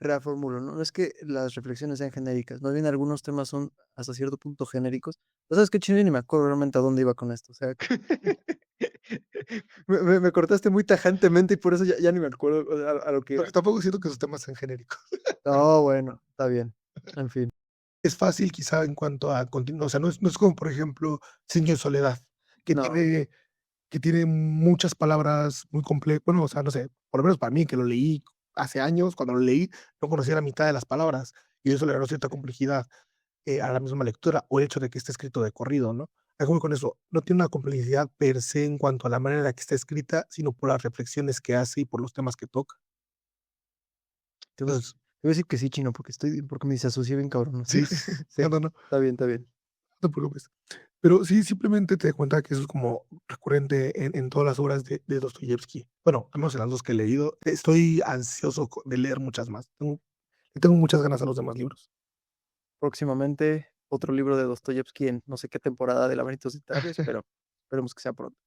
reformulo, no es que las reflexiones sean genéricas, más bien algunos temas son hasta cierto punto genéricos. ¿Pero sabes qué? Chino, ni me acuerdo realmente a dónde iba con esto, o sea, me cortaste muy tajantemente y por eso ya ni me acuerdo, o sea, a lo que Pero iba. tampoco siento que esos temas sean genéricos. No, bueno, está bien, en fin. Es fácil quizá en cuanto a o sea, no es como, por ejemplo, Señor de Soledad, que No, tiene muchas palabras muy comple bueno, o sea, no sé, por lo menos para mí, que lo leí hace años, cuando lo leí, no conocía la mitad de las palabras, y eso le da cierta complejidad. a la misma lectura, o el hecho de que esté escrito de corrido, ¿no? ¿A qué voy con eso? No tiene una complejidad per se en cuanto a la manera en la que está escrita, sino por las reflexiones que hace y por los temas que toca. Te voy a Entonces, te voy a decir que sí, chino, porque me disasocié bien cabrón, sí, ¿sí? Sí, no, no, no, no está bien, está bien. te preocupes. Pero sí, simplemente te das cuenta que eso es como recurrente en todas las obras de Dostoyevski. Bueno, al menos en las 2 que he leído. Estoy ansioso de leer muchas más. Le tengo muchas ganas a los demás libros. Próximamente, otro libro de Dostoyevski en no sé qué temporada de Laberintos Literarios, pero esperemos que sea pronto.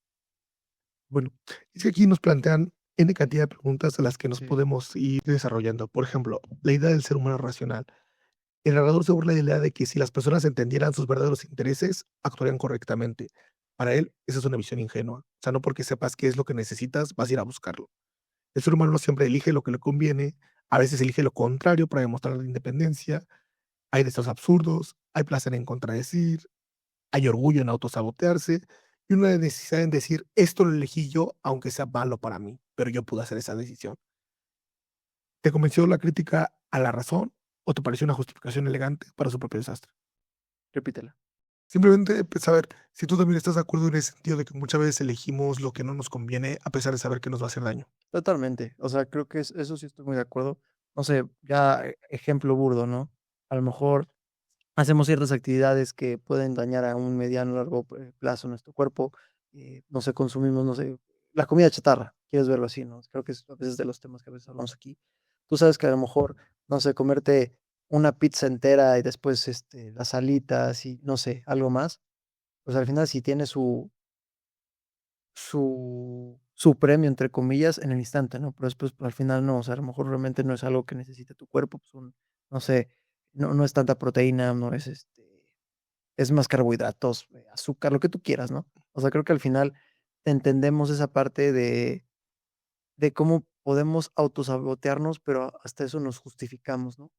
Bueno, es que aquí nos plantean N cantidad de preguntas a las que nos Sí, podemos ir desarrollando. Por ejemplo, la idea del ser humano racional. El narrador se burla de la idea de que si las personas entendieran sus verdaderos intereses, actuarían correctamente. Para él, esa es una visión ingenua. O sea, no porque sepas qué es lo que necesitas, vas a ir a buscarlo. El ser humano no siempre elige lo que le conviene, a veces elige lo contrario para demostrar la independencia. Hay deseos absurdos, hay placer en contradecir, hay orgullo en autosabotearse y una necesidad en decir, esto lo elegí yo, aunque sea malo para mí, pero yo pude hacer esa decisión. ¿Te convenció la crítica a la razón o te pareció una justificación elegante para su propio desastre? repítela. Simplemente, pues, saber si tú también estás de acuerdo en ese sentido de que muchas veces elegimos lo que no nos conviene a pesar de saber que nos va a hacer daño. Totalmente. O sea, creo que eso sí estoy muy de acuerdo. No sé, ya ejemplo burdo, ¿no? A lo mejor hacemos ciertas actividades que pueden dañar a un mediano o largo plazo nuestro cuerpo. No sé, consumimos, no sé, la comida chatarra, quieres verlo así, ¿no? Creo que es a veces de los temas que a veces hablamos aquí. Tú sabes que a lo mejor, no sé, comerte una pizza entera y después las alitas y no sé, algo más, pues al final sí tiene su premio, entre comillas, en el instante, ¿no? Pero después, al final no, o sea, a lo mejor realmente no es algo que necesite tu cuerpo, pues no sé, no es tanta proteína, no es es más carbohidratos, azúcar, lo que tú quieras, ¿no? O sea, creo que al final entendemos esa parte de cómo podemos autosabotearnos, pero hasta eso nos justificamos, ¿no?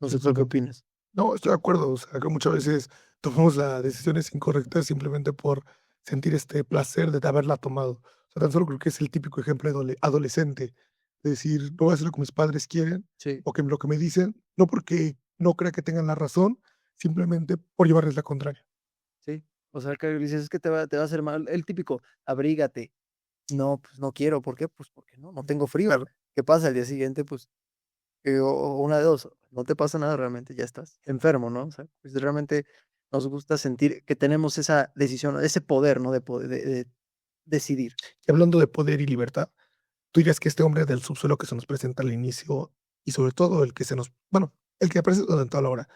No sé tú qué Totalmente. opinas. No, estoy de acuerdo. O sea, que muchas veces tomamos las decisiones incorrectas simplemente por sentir este placer de haberla tomado. O sea, tan solo creo que es el típico ejemplo adolescente. De decir, no voy a hacer lo que mis padres quieren Sí, o que lo que me dicen, no porque no crea que tengan la razón, simplemente por llevarles la contraria. sí. O sea, que dices, es que te va a hacer mal. El típico, abrígate. No, pues no quiero. ¿Por qué? Pues porque no tengo frío. Claro. ¿Qué pasa? Al día siguiente, pues, o una de dos, no te pasa nada realmente, ya estás enfermo, ¿no? O sea, pues realmente nos gusta sentir que tenemos esa decisión, ese poder, ¿no? De poder, de decidir. Y hablando de poder y libertad, ¿tú dirías que este hombre del subsuelo que se nos presenta al inicio y sobre todo el que bueno, el que aparece durante toda la obra,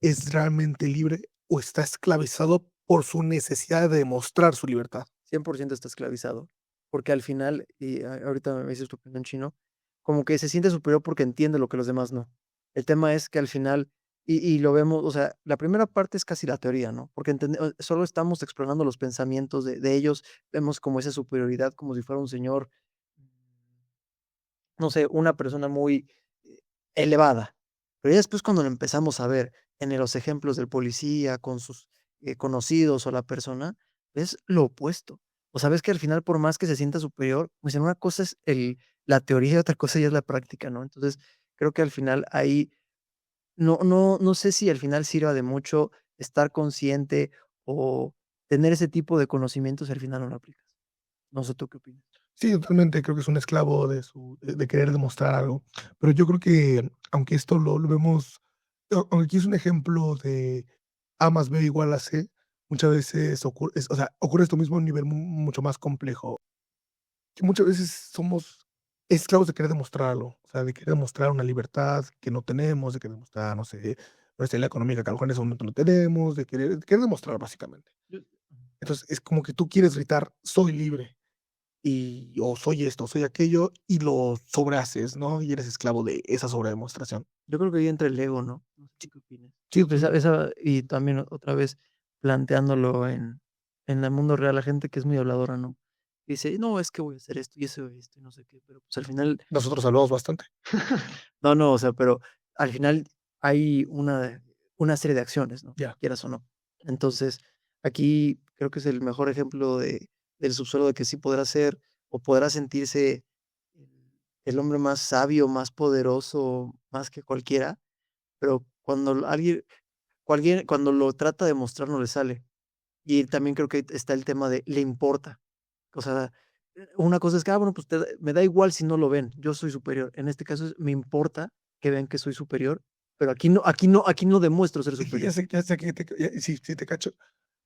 es realmente libre o está esclavizado por su necesidad de demostrar su libertad? 100% está esclavizado, porque al final, y ahorita me dices tu opinión chino, como que se siente superior porque entiende lo que los demás no. El tema es que al final, y lo vemos, o sea, la primera parte es casi la teoría, ¿no? Porque solo estamos explorando los pensamientos de ellos, vemos como esa superioridad, como si fuera un señor, no sé, una persona muy elevada. Pero ya después cuando lo empezamos a ver en los ejemplos del policía con sus conocidos o la persona, es lo opuesto. O sabes que al final, por más que se sienta superior, pues en una cosa es la teoría y otra cosa ya es la práctica, ¿no? Entonces, creo que al final ahí no sé si al final sirva de mucho estar consciente o tener ese tipo de conocimientos si al final no lo aplicas. No sé tú qué opinas. Sí, totalmente, creo que es un esclavo de querer demostrar algo. Pero yo creo que, aunque esto lo vemos, aunque aquí es un ejemplo de A más B igual a C, muchas veces o sea, ocurre esto mismo a un nivel mucho más complejo, que muchas veces somos esclavos de querer demostrar algo, o sea, de querer demostrar una libertad que no tenemos, de querer demostrar, no sé, una estabilidad económica que a lo mejor en ese momento no tenemos, de querer demostrar básicamente. Yo- Entonces, es como que tú quieres gritar: "Soy libre", o soy esto, soy aquello, y lo sobrehaces, ¿no? Y eres esclavo de esa sobredemostración. Yo creo que ahí entra el ego, ¿no? No sé tú qué opinas. Sí, Esa totalmente. esa y también otra vez planteándolo en el mundo real, la gente que es muy habladora, ¿no? Dice: "No, es que voy a hacer esto y eso, esto y no sé qué", pero, pues, al final Nosotros hablamos bastante. no, o sea, pero al final hay una serie de acciones, ¿no? Ya. Quieras o no. Entonces, aquí creo que es el mejor ejemplo del subsuelo de que sí podrá ser o podrá sentirse el hombre más sabio, más poderoso, más que cualquiera, pero Cuando cuando lo trata de mostrar no le sale. Y también creo que está el tema de le importa. O sea, una cosa es que, bueno, pues me da igual si no lo ven, yo soy superior. En este caso me importa que vean que soy superior, pero aquí no demuestro ser Sí, superior, ya sé que sí, sí te cacho.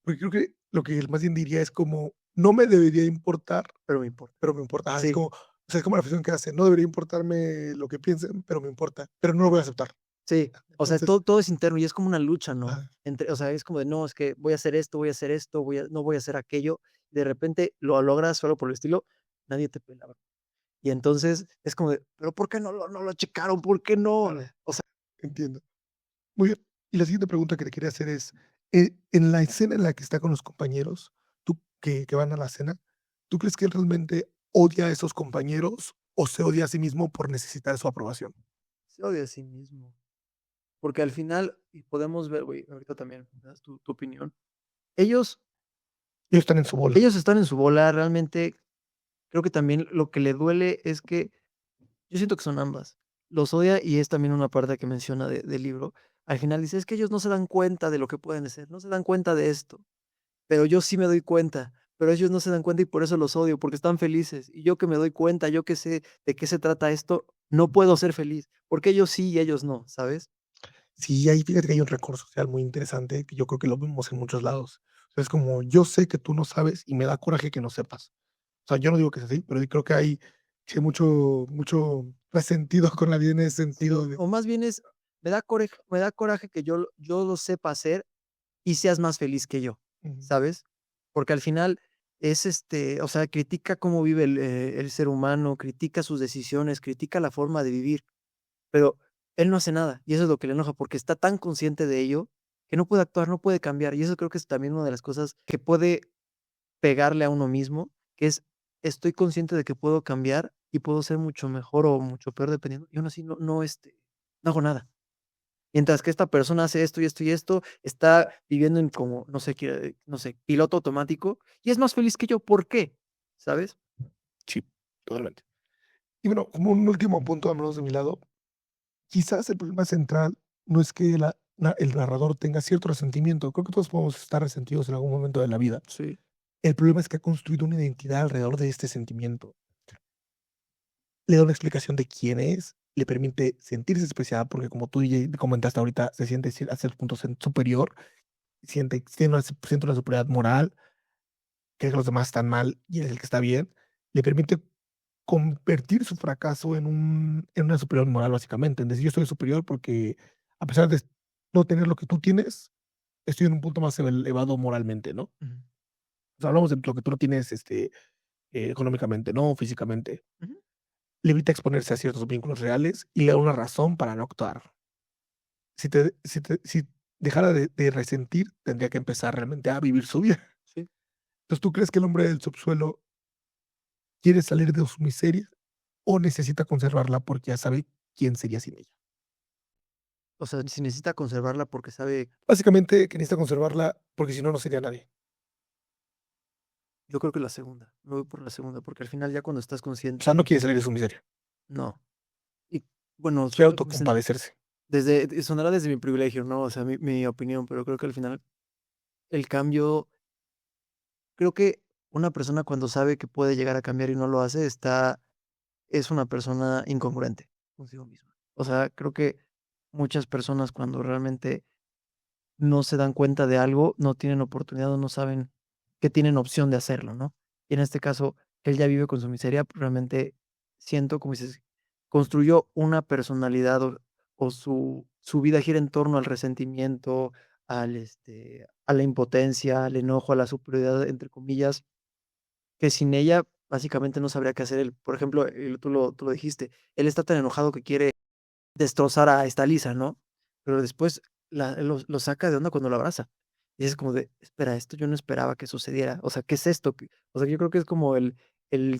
Porque creo que lo que él más bien diría es como, no me debería importar, pero me importa. pero me importa. Es Sí, como, o sea, es como la frase que hace, no debería importarme lo que piensen, pero me importa, pero no lo voy a aceptar. sí. O sea, Entonces, todo es interno y es como una lucha, ¿no? ajá, Entre, o sea, es como de, no, es que voy a hacer esto, no voy a hacer aquello. De repente lo logras solo por el estilo, nadie te pela. Y entonces es como de, pero ¿por qué no lo checaron? ¿Por qué no? claro, O sea, entiendo. Muy bien. Y la siguiente pregunta que te quería hacer es, en la escena en la que está con los compañeros, tú que van a la cena, ¿tú crees que él realmente odia a esos compañeros o se odia a sí mismo por necesitar su aprobación? se odia a sí mismo. Porque al final, y podemos ver, güey, ahorita también, me das tu opinión. Ellos, Ellos están en su bola. ellos están en su bola, realmente creo que también lo que le duele es que yo siento que son ambas. Los odia y es también una parte que menciona del libro. Al final dice, es que ellos no se dan cuenta de lo que pueden hacer, no se dan cuenta de esto, pero yo sí me doy cuenta, pero ellos no se dan cuenta y por eso los odio, porque están felices. Y yo que me doy cuenta, yo que sé de qué se trata esto, no puedo ser feliz, porque ellos sí y ellos no, ¿sabes? Sí, ahí fíjate que hay un recurso social muy interesante que yo creo que lo vemos en muchos lados. O sea, es como, yo sé que tú no sabes y me da coraje que no sepas. O sea, yo no digo que es así, pero creo que hay sí, mucho resentido con la vida en ese Sí, sentido de o más bien es, me da coraje que yo lo sepa hacer y seas más feliz que yo, ujú, ¿sabes? Porque al final es, o sea, critica cómo vive el ser humano, critica sus decisiones, critica la forma de vivir, pero él no hace nada, y eso es lo que le enoja, porque está tan consciente de ello que no puede actuar, no puede cambiar, y eso creo que es también una de las cosas que puede pegarle a uno mismo, que es, estoy consciente de que puedo cambiar y puedo ser mucho mejor o mucho peor dependiendo, y aún así no hago nada. Mientras que esta persona hace esto y esto y esto, está viviendo en como, no sé, no sé, piloto automático y es más feliz que yo. ¿Por qué? ¿Sabes? sí, totalmente. Y bueno, como un último punto, al menos de mi lado, quizás el problema central no es que el narrador tenga cierto resentimiento. Creo que todos podemos estar resentidos en algún momento de la vida. Sí. El problema es que ha construido una identidad alrededor de este sentimiento. Le da una explicación de quién es, le permite sentirse especial, porque como tú ya comentaste ahorita, se siente a ciertos puntos superior, siente una superioridad moral, cree que los demás están mal y él es el que está bien. Le permite convertir su fracaso en una superioridad moral, básicamente. En decir, yo soy superior porque a pesar de no tener lo que tú tienes, estoy en un punto más elevado moralmente, ¿no? Ujú, O sea, hablamos de lo que tú no tienes económicamente, no físicamente. ujú. Le evita exponerse a ciertos vínculos reales y le da una razón para no actuar. Si dejara de resentir, tendría que empezar realmente a vivir su vida. Sí. Entonces, ¿tú crees que el hombre del subsuelo quiere salir de su miseria o necesita conservarla porque ya sabe quién sería sin ella? O sea, si necesita conservarla porque sabe, Básicamente, que necesita conservarla porque si no, no sería nadie. yo creo que la segunda, me voy por la segunda, porque al final ya cuando estás O sea, consciente, no quiere salir de su miseria. no. Y bueno, Quiere autocompadecerse. sonará desde mi privilegio, ¿no? O sea, mi opinión, pero creo que al final el cambio, creo que una persona cuando sabe que puede llegar a cambiar y no lo hace, es una persona incongruente consigo misma. O sea, creo que muchas personas cuando realmente no se dan cuenta de algo, no tienen oportunidad o no saben que tienen opción de hacerlo, ¿no? Y en este caso, él ya vive con su miseria, pues, realmente siento, como dices, construyó una personalidad o su vida gira en torno al resentimiento, a la impotencia, al enojo, a la superioridad, entre comillas, que sin ella básicamente no sabría qué hacer él. Por ejemplo, tú lo dijiste, él está tan enojado que quiere destrozar a esta Lisa, ¿no? Pero después lo saca de onda cuando lo abraza. Y es como de, espera, esto yo no esperaba que sucediera. O sea, ¿qué es esto? O sea, yo creo que es como el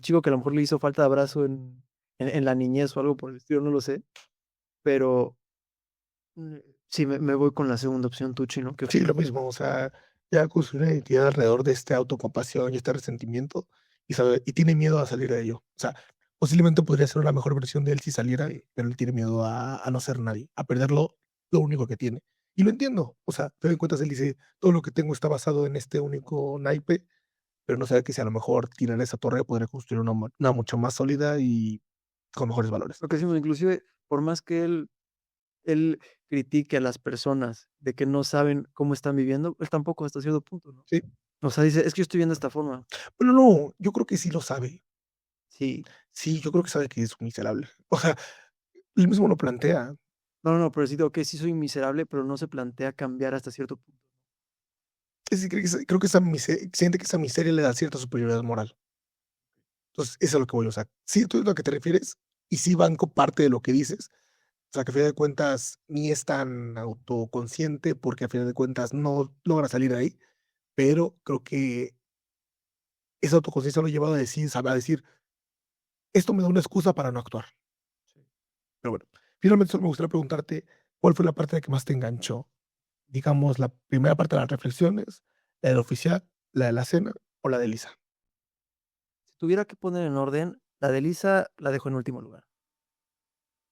chico que a lo mejor le hizo falta de abrazo en la niñez o algo por el estilo, no lo sé. Pero mm, sí, me voy con la segunda opción, tú, Chino. ¿Qué Sí, lo opinas? mismo. O sea, ya construye una identidad alrededor de esta autocompasión y este resentimiento y tiene miedo a salir de ello. O sea, posiblemente podría ser una mejor versión de él si saliera, Sí, pero él tiene miedo a no ser nadie, a perderlo lo único que tiene. Y lo entiendo, o sea, te das cuentas, él dice, todo lo que tengo está basado en este único naipe, pero no sabe que si a lo mejor tirar esa torre podría construir una mucho más sólida y con mejores valores. Lo que decimos, inclusive, por más que él critique a las personas de que no saben cómo están viviendo, él tampoco hasta cierto punto, ¿no? Sí. O sea, dice: "Es que yo estoy viendo de esta forma". Bueno, no, yo creo que sí lo sabe. Sí. Sí, yo creo que sabe que es un miserable. O sea, él mismo lo plantea. No, no, no, pero sí digo que sí soy miserable, pero no se plantea cambiar hasta cierto punto. Es decir, creo que esa siente que esa miseria le da cierta superioridad moral. Entonces, eso es a lo que voy, o sea, sí entiendo a lo que te refieres, y sí banco parte de lo que dices. O sea, que a final de cuentas ni es tan autoconsciente, porque a final de cuentas no logra salir de ahí, pero creo que esa autoconciencia lo ha llevado a decir, sabe, a decir: "Esto me da una excusa para no actuar". Sí. Pero bueno, finalmente solo me gustaría preguntarte, ¿cuál fue la parte que más te enganchó? Digamos, la primera parte de las reflexiones, la del oficial, la de la cena o la de Lisa. Si tuviera que poner en orden, la de Lisa la dejo en último lugar.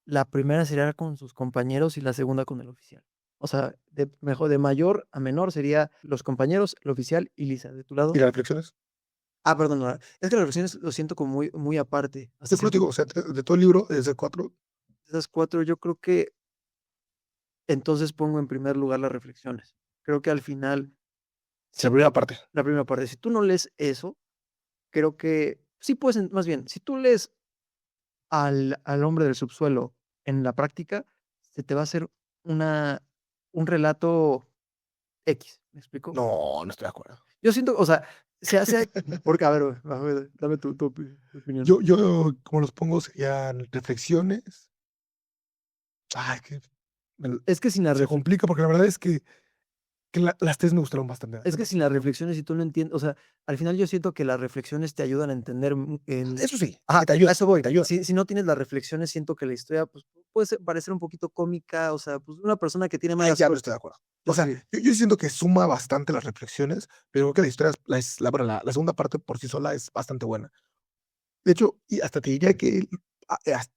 La primera sería con sus compañeros y la segunda con el oficial. O sea, de mayor a menor sería los compañeros, el oficial y Lisa. ¿De tu ¿Y lado? las reflexiones? Perdón, es que las reflexiones lo siento como muy aparte, hasta Yo creo, cierto digo, o sea, de todo el libro, desde 4, esas 4 yo creo que entonces pongo en primer lugar las reflexiones. Creo que al final, la sí, primera parte. la primera parte, si tú no lees eso, creo que sí puedes, más bien, si tú lees al hombre del subsuelo en la práctica, se te va a hacer una un relato X, ¿me explico? No, no estoy de acuerdo. Yo siento, o sea, se hace porque, a ver, dame tu opinión. Yo, como los pongo, serían reflexiones. Ay, que me Es que sin la se refle complica, porque la verdad es que las 3 me gustaron bastante. es que sin las reflexiones, si tú no entiendes, o sea, al final yo siento que las reflexiones te ayudan a entender, en Eso sí, que ajá, te a ayuda, eso que voy. te ayuda. Si no tienes las reflexiones, siento que la historia, pues, puede parecer un poquito cómica, o sea, pues, una persona que tiene Ahí mala ya no suerte. estoy de acuerdo. O Yo sea, sí. yo siento que suma bastante las reflexiones, pero creo que la historia bueno, la segunda parte por sí sola es bastante buena. De hecho, y hasta te diría que, has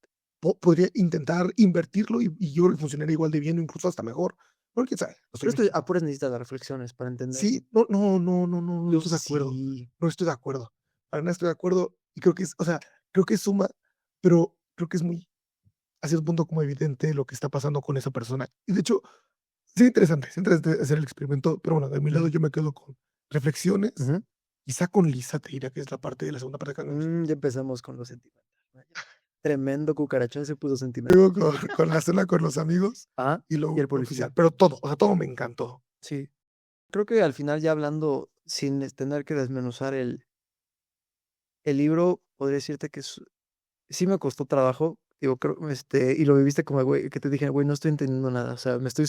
podría intentar invertirlo y yo creo que funcionaría igual de bien o incluso hasta mejor, porque quién sabe, no soy Pero esto a México. puras necesitas las reflexiones para entender. Sí, no Yo estoy de acuerdo, sí. no estoy de acuerdo. Para nada estoy de acuerdo y creo que es, o sea, creo que suma, pero creo que es muy, a cierto punto, como evidente lo que está pasando con esa persona. Y de hecho, sí interesante hacer el experimento, pero bueno, de mi lado Ujú, yo me quedo con reflexiones, ujú. quizá con Lisa te diría que es la parte de la segunda parte que más me gustó. Ya empezamos con lo sentimental. Vaya. Tremendo cucarachón se puso sentimental. Luego con la cena con los amigos y Y luego el oficial, policía. pero todo, o sea, todo me encantó. Sí. Creo que al final ya hablando sin tener que desmenuzar el libro, podría decirte que sí me costó trabajo, digo, creo, y lo viviste como, güey, que te dije: "Güey, no estoy entendiendo nada", o sea, me estoy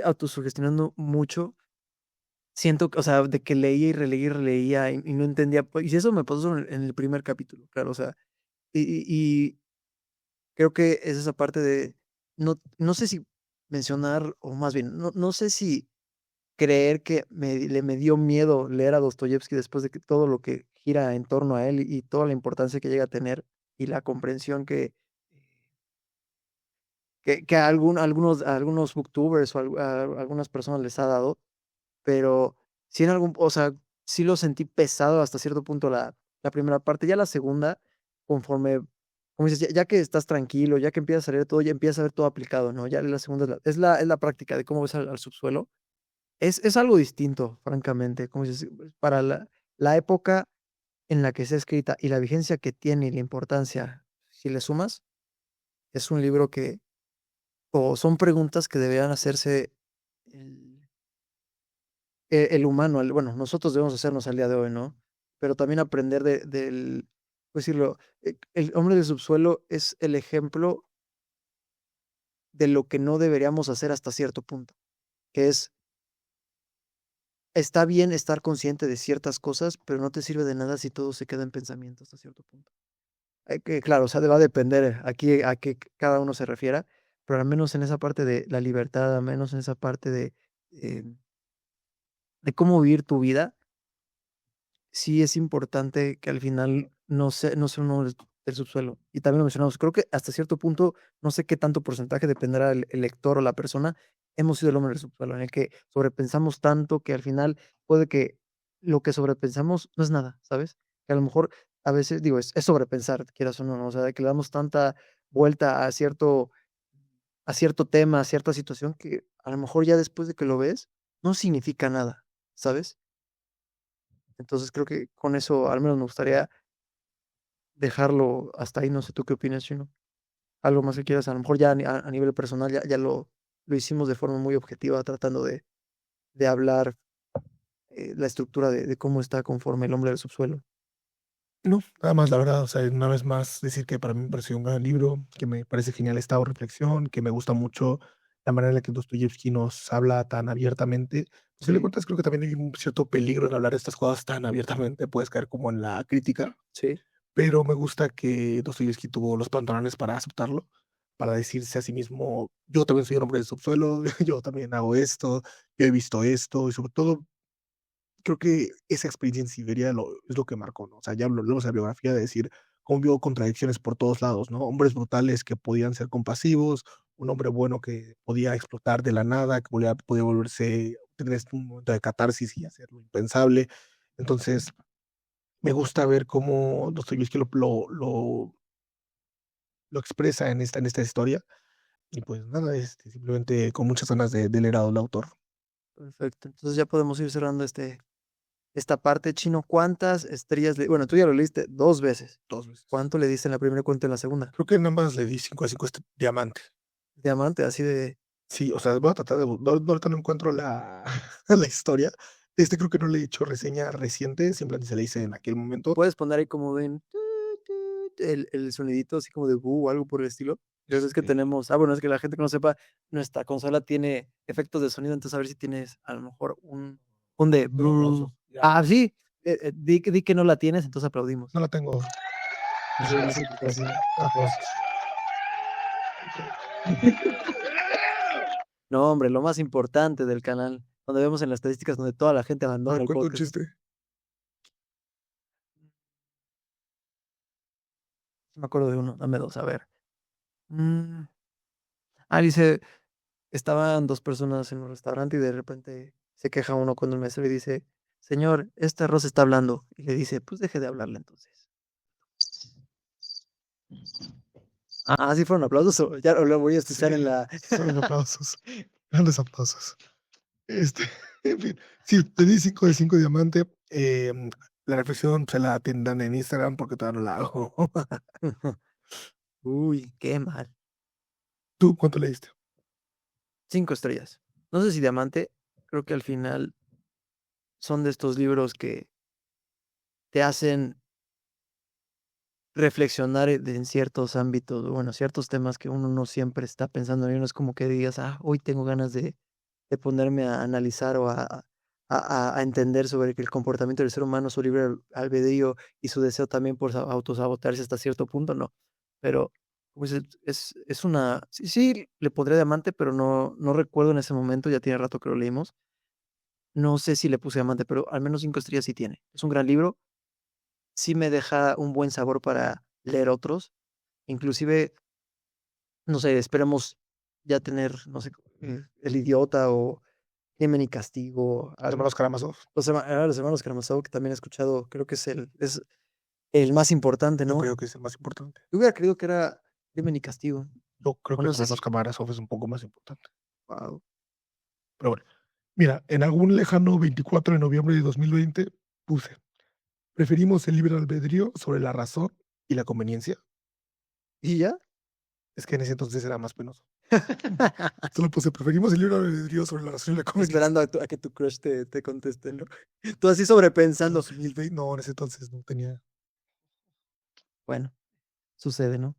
autosugestionando mucho. Siento que, o sea, de que leía y releía y no entendía, pues, y eso me pasó en el primer capítulo, claro, o sea, y creo que es esa parte de no sé si mencionar, o más bien, no sé si creer que me dio miedo leer a Dostoyevski después de que todo lo que gira en torno a él y toda la importancia que llega a tener y la comprensión que a algunos booktubers o a algunas personas les ha dado, pero sí en algún, o sea, sí lo sentí pesado hasta cierto punto la primera parte. Ya la segunda, conforme, como dices, ya que estás tranquilo, ya que empiezas a leer todo, ya empiezas a ver todo aplicado, ¿no? Ya la segunda es la práctica de cómo ves al subsuelo. Es algo distinto, francamente, como dices, para la época en la que está escrita y la vigencia que tiene y la importancia, si le sumas, es un libro que o son preguntas que deberían hacerse el el humano, bueno, nosotros debemos hacernos al día de hoy, ¿no? Pero también aprender del, ¿cómo decirlo? El hombre del subsuelo es el ejemplo de lo que no deberíamos hacer hasta cierto punto, que es, está bien estar consciente de ciertas cosas, pero no te sirve de nada si todo se queda en pensamiento hasta cierto punto. Que claro, o sea, va a depender aquí a qué cada uno se refiera, pero al menos en esa parte de la libertad, al menos en esa parte em, de cómo vivir tu vida, sí es importante que al final no sea uno del subsuelo. Y también lo mencionamos, creo que hasta cierto punto, no sé qué tanto porcentaje dependerá el lector o la persona, hemos sido el hombre del subsuelo, en el que sobrepensamos tanto que al final puede que lo que sobrepensamos no es nada, ¿sabes? Que a lo mejor a veces, digo, es sobrepensar, quieras o no, ¿no? O sea, de que le damos tanta vuelta a cierto tema, a cierta situación, que a lo mejor ya después de que lo ves, no significa nada, ¿sabes? Entonces creo que con eso al menos me gustaría dejarlo hasta ahí. No sé tú qué opinas, Chino. Algo más que quieras, a lo mejor ya a nivel personal ya lo hicimos de forma muy objetiva, tratando de hablar la estructura de cómo está conforme el hombre del subsuelo. No, nada más, la verdad, o sea, una vez más decir que para mí me pareció un gran libro, que me parece genial esta reflexión, que me gusta mucho la manera en la que Dostoyevsky nos habla tan abiertamente. Pues, si le Sí, cuentas, creo que también hay un cierto peligro en hablar de estas cosas tan abiertamente, puedes caer como en la crítica, sí, pero me gusta que Dostoyevsky tuvo los pantalones para aceptarlo, para decirse a sí mismo, yo también soy un hombre del subsuelo, yo también hago esto, yo he visto esto, y sobre todo creo que esa experiencia en Siberia es lo que marcó, ¿no? O sea, ya lo leemos en la biografía de decir cómo vio contradicciones por todos lados, ¿no? Hombres brutales que podían ser compasivos, un hombre bueno que podía explotar de la nada, que podía volverse, tener un momento de catarsis y hacer lo impensable. Entonces, me gusta ver cómo Dostoyevsky lo expresa en esta historia. Y pues nada, simplemente con muchas ganas de leer al autor. perfecto. Entonces ya podemos ir cerrando esta parte, Chino. ¿Cuántas estrellas bueno, tú ya lo leíste 2 veces. Dos veces. ¿Cuánto le diste en la primera y cuánto en la segunda? Creo que en ambas le di 5 de 5 diamantes. Diamante, así de. Sí, o sea, voy a tratar de no ahorita no encuentro la la historia. Creo que no le he hecho reseña reciente, simplemente se le hice en aquel momento. Puedes poner ahí como de el sonidito así como de bu o algo por el estilo. Ya ves que Este, tenemos, bueno, es que la gente que no sepa, nuestra consola tiene efectos de sonido, entonces a ver si tienes a lo mejor un de tengo aplausos, bru. ya. Ah, sí, di que no la tienes, entonces aplaudimos. No la tengo. No sé qué está haciendo. Aplausos. No, hombre, lo más importante del canal, donde vemos en las estadísticas donde toda la gente A abandona ver, el cuenta un podcast. chiste. Me acuerdo de uno, dame dos, a ver. Mm, dice, estaban dos personas en un restaurante y de repente se queja uno con el mesero y dice, señor, este arroz está hablando. Y le dice, pues deje de hablarle entonces. Sí fueron aplausos, ya lo voy a escuchar en Sí, la... fueron aplausos, grandes aplausos. Este, en fin, sí, te di 5 de 5 diamante. La reflexión se la atiendan en Instagram porque todavía no la hago. Uy, qué mal. ¿Tú cuánto le diste? 5 estrellas. No sé si diamante, creo que al final son de estos libros que te hacen reflexionar en ciertos ámbitos, bueno, ciertos temas que uno no siempre está pensando en ello. No es como que digas, hoy tengo ganas de ponerme a analizar o a entender sobre que el comportamiento del ser humano, su libre albedrío y su deseo también por autosabotearse hasta cierto punto, no. Pero, pues es una, sí, sí, le pondré diamante, pero no recuerdo en ese momento, ya tiene rato que lo leímos. No sé si le puse diamante, pero al menos 5 estrellas sí tiene. Es un gran libro, sí me deja un buen sabor para leer otros. Inclusive, no sé, esperemos ya tener, no sé, El Idiota o Crimen y Castigo, Los hermanos Karamazov. los hermanos Karamazov, que también he escuchado, creo que es el más importante, Yo ¿no? creo que es el más importante. Yo hubiera creído que era Crimen y Castigo, Yo creo o que no los sé hermanos si, Karamazov es un poco más importante. guau. Pero bueno, mira, en algún lejano 24 de noviembre de 2020 puse, preferimos el libre albedrío sobre la razón y la conveniencia. ¿Y ya? Es que en ese entonces era más penoso. Solo puse, preferimos el libre albedrío sobre la razón y la conveniencia. Esperando a que tu crush te conteste, ¿no? Tú así sobrepensando. 2020, no, en ese entonces no tenía. Bueno, sucede, ¿no?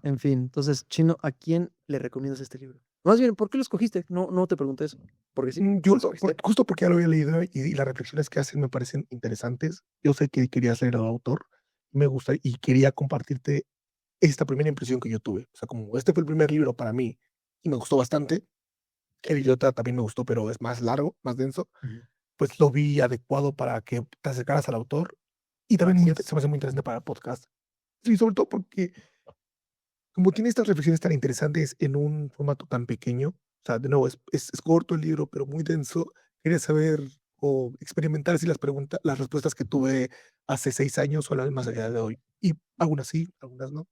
En fin, entonces, Chino, ¿a quién le recomiendas este libro? Más bien, ¿por qué lo escogiste? No te pregunté eso. Porque sí, Yo, lo escogiste. justo porque ya lo había leído y las reflexiones que hacen me parecen interesantes. Yo sé que querías leer al autor, me gusta y quería compartirte esta primera impresión que yo tuve. O sea, como este fue el primer libro para mí y me gustó bastante. El idiota también me gustó, pero es más largo, más denso. Ujú. Pues lo vi adecuado para que te acercaras al autor y también Gracias. se me hace muy interesante para el podcast. Sí, sobre todo porque como tiene estas reflexiones tan interesantes en un formato tan pequeño, o sea, de nuevo, es corto el libro, pero muy denso. Quería saber o experimentar si las respuestas que tuve hace 6 años son las mismas a día de hoy. Y algunas sí, algunas no,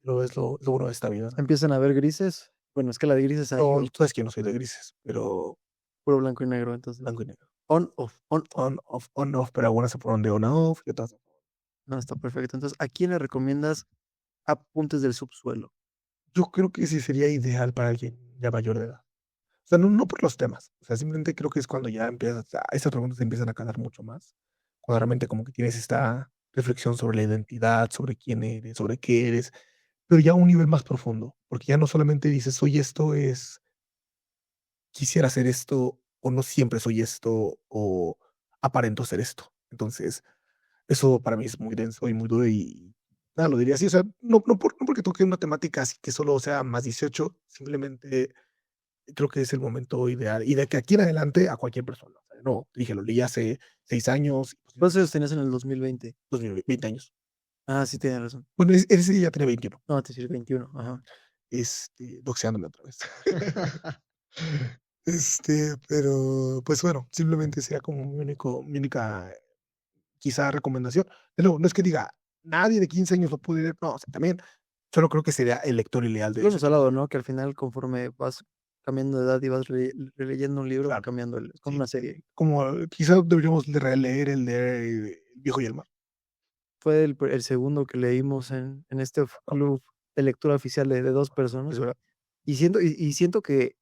pero es lo bueno de esta vida, ¿no? Empiezan a ver grises. Bueno, es que la de grises hay No, tú sabes que yo no soy de grises, pero puro blanco y negro, entonces. blanco y negro. On, off, on, off. On, off, pero algunas se fueron de on a off y otras no. No, está perfecto. Entonces, ¿a quién le recomiendas Apuntes del Subsuelo? Yo creo que sí sería ideal para alguien ya mayor de edad. O sea, no por los temas, o sea, simplemente creo que es cuando ya empiezas esas preguntas te empiezan a calar mucho más, cuando realmente como que tienes esta reflexión sobre la identidad, sobre quién eres, sobre qué eres, pero ya a un nivel más profundo, porque ya no solamente dices: "Soy esto", es: "Quisiera ser esto", o "No siempre soy esto", o "Aparento ser esto". Entonces, eso para mí es muy denso y muy duro y nada, lo diría así, o sea, no porque toque una temática así que solo sea más 18 simplemente creo que es el momento ideal, y de que aquí en adelante a cualquier persona, o sea, no, dije, lo leí hace 6 años, ¿Cuántos años tenías en el 2020? 2020 años. Ah, sí, tienes razón. Bueno, ese ya tenía 21, No, te decir 21. Ajá. doxeándome otra vez. Pero, pues bueno, simplemente sería como mi única, quizá, recomendación. De nuevo, no es que diga, nadie de 15 años lo puede leer, no, o sea, también, solo creo que sería el lector ideal de Lo hemos 18 hablado, años. ¿no? Que al final, conforme vas cambiando de edad y vas releyendo un libro, va Claro, cambiando es como sí, una serie. como quizá deberíamos de releer el de El viejo y el mar. Fue el segundo que leímos en este club de lectura oficial de 2 Es personas, verdad, y siento que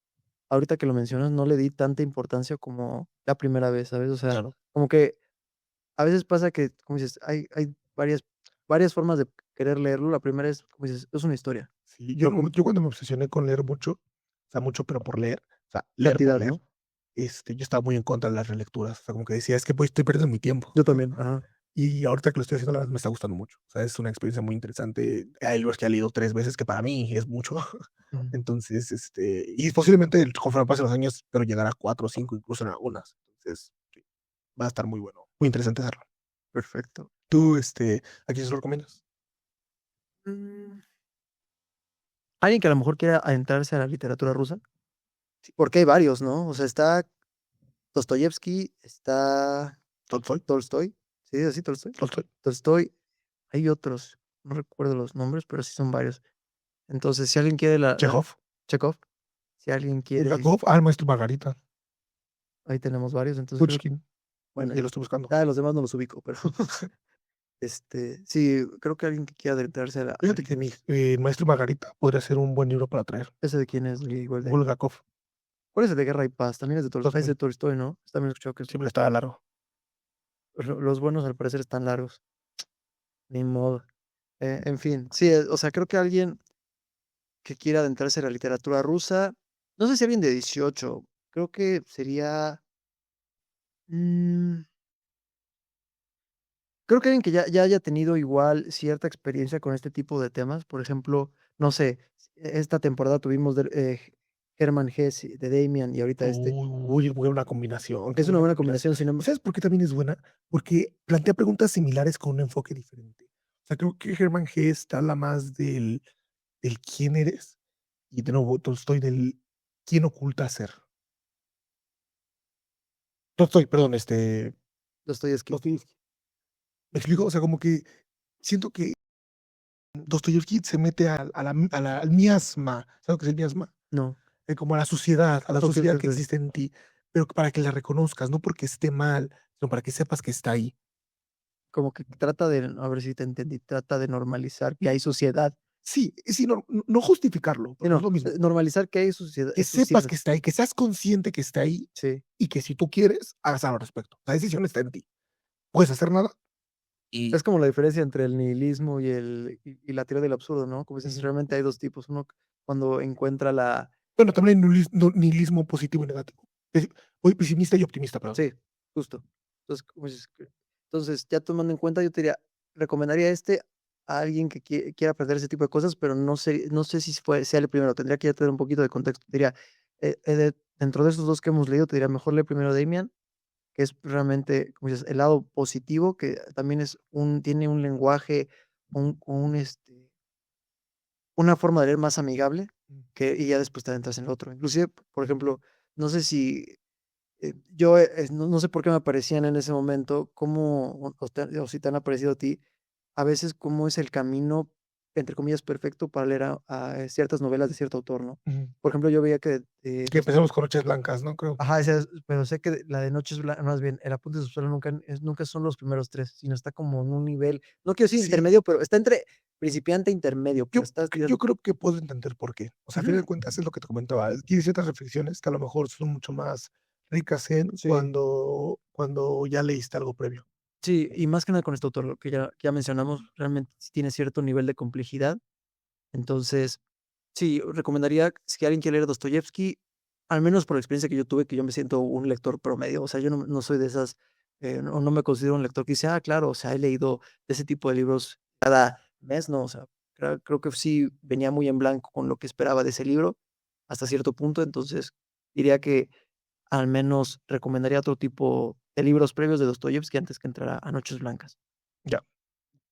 ahorita que lo mencionas, no le di tanta importancia como la primera vez, ¿sabes? O sea, claro. como que a veces pasa que, como dices, hay varias formas de querer leerlo. La primera es, como dices, es una historia, Sí, pero con yo cuando me obsesioné con leer mucho, o sea, mucho, pero por leer, o sea, leer por cantidad, leer, ¿no? yo estaba muy en contra de las relecturas, o sea, como que decía: "Es que, pues, estoy perdiendo mi tiempo". Yo también, ajá. Y ahorita que lo estoy haciendo, la verdad me está gustando mucho. O sea, es una experiencia muy interesante. Hay libros que he leído 3 veces, que para mí es mucho. Ujú. Entonces, y posiblemente conforme pasen los años, espero llegar a 4 o 5, incluso en algunas. Entonces, sí, va a estar muy bueno, muy interesante hacerlo. Perfecto. Tú, ¿a quién se lo recomiendas? Mm, alguien que a lo mejor quiera adentrarse a la literatura rusa, sí, porque hay varios, ¿no? O sea, está Dostoyevski, está ¿Tolstoy? Tolstoy, ¿sí así Tolstoy? ¿Tolstoy? Tolstoy, hay otros, no recuerdo los nombres, pero sí son varios. Entonces, si alguien quiere la ¿Chekhov? Chekhov, si alguien quiere, ¿Bulgakov? El maestro y Margarita. ahí tenemos varios, entonces creo Pushkin. bueno, Ya lo estoy buscando. ya los demás no los ubico, pero, sí, creo que alguien que quiera adentrarse a la Fíjate que el maestro y Margarita podría ser un buen libro para traer. ¿ese de quién es? Igual de Bulgakov. ¿cuál es el de Guerra y Paz? También es de Tolstoy, es Tolstoy. de Tolstoy, ¿no? También he escuchado que Siempre estaba largo. los buenos al parecer están largos, ni modo. En fin, sí, o sea, creo que alguien que quiera adentrarse a la literatura rusa, no sé si alguien de 18, creo que sería, mm, creo que alguien que ya haya tenido igual cierta experiencia con este tipo de temas. Por ejemplo, no sé, esta temporada tuvimos Hermann Hesse, de Damian, y ahorita este. Uy, buena combinación, qué Es una buena buena combinación. combinación, sin ¿Y sabes por qué también es buena? Porque plantea preguntas similares con un enfoque diferente. O sea, creo que Germán Hesse habla más del quién eres y de nuevo Tolstoy del quién oculta ser. Tolstoy, perdón, Dostoyevski. Dostoyevski. ¿Me explico? O sea, como que siento que Dostoyevski se mete al miasma. ¿Sabes lo que es el miasma? No, Como a la okey, sociedad okey, que okey. existe en ti, pero para que la reconozcas, no porque esté mal, sino para que sepas que está ahí. Como que trata de, a ver si te entendí, trata de normalizar que hay sociedad. Sí, sí, no justificarlo, Sí, porque no es no, lo mismo. normalizar que hay sociedad Que sepas que está ahí, que seas consciente que está ahí sí. y que si tú quieres, hagas algo al respecto. La decisión está en ti. Puedes hacer nada y Es como la diferencia entre el nihilismo y la teoría del absurdo, ¿no? Como dices, ujú. realmente hay 2 tipos. Uno cuando encuentra la Bueno, también hay nihilismo positivo y negativo. Pesimista y optimista, perdón. sí, justo. Entonces, como dices que entonces, ya tomando en cuenta, yo te diría, recomendaría a alguien que quiera aprender ese tipo de cosas, pero no sé si sea el primero, tendría que ya tener un poquito de contexto. Te diría, dentro de esos 2 que hemos leído, te diría, mejor lee primero Damian, que es realmente, como dices, el lado positivo, que también tiene un lenguaje un una forma de leer más amigable, Mm. y ya después te adentras en el otro. Inclusive, por ejemplo, no sé si, no sé por qué me aparecían en ese momento, cómo, o si te han aparecido a ti, a veces cómo es el camino, entre comillas, perfecto para leer ciertas novelas de cierto autor, ¿no? Ujú. Por ejemplo, yo veía que, Que empezamos con Noches Blancas, ¿no? Creo. ajá, esa pero sé que la de Noches Bla más bien, El apunte de subsuelo nunca son los primeros 3 sino está como en un nivel, no quiero decir Sí, intermedio, pero está entre principiante e intermedio, pero estás yo tirando. creo que puedo entender por qué. O sea, a fin Ujú. de cuentas, es lo que te comentaba, tiene ciertas reflexiones que a lo mejor son mucho más ricas en Sí. cuando ya leíste algo previo. Sí, y más que nada con este autor, lo que ya mencionamos, realmente sí tiene cierto nivel de complejidad. Entonces, sí, recomendaría, si alguien quiere leer Dostoyevski, al menos por la experiencia que yo tuve, que yo me siento un lector promedio, o sea, yo no soy de esas, no me considero un lector que dice: "Ah, claro, o sea, he leído de ese tipo de libros cada mes", no, o sea, creo que sí venía muy en blanco con lo que esperaba de ese libro, hasta cierto punto, entonces, diría que al menos recomendaría otro tipo de libros previos de Dostoyevski antes que entrar a Noches Blancas. Ya.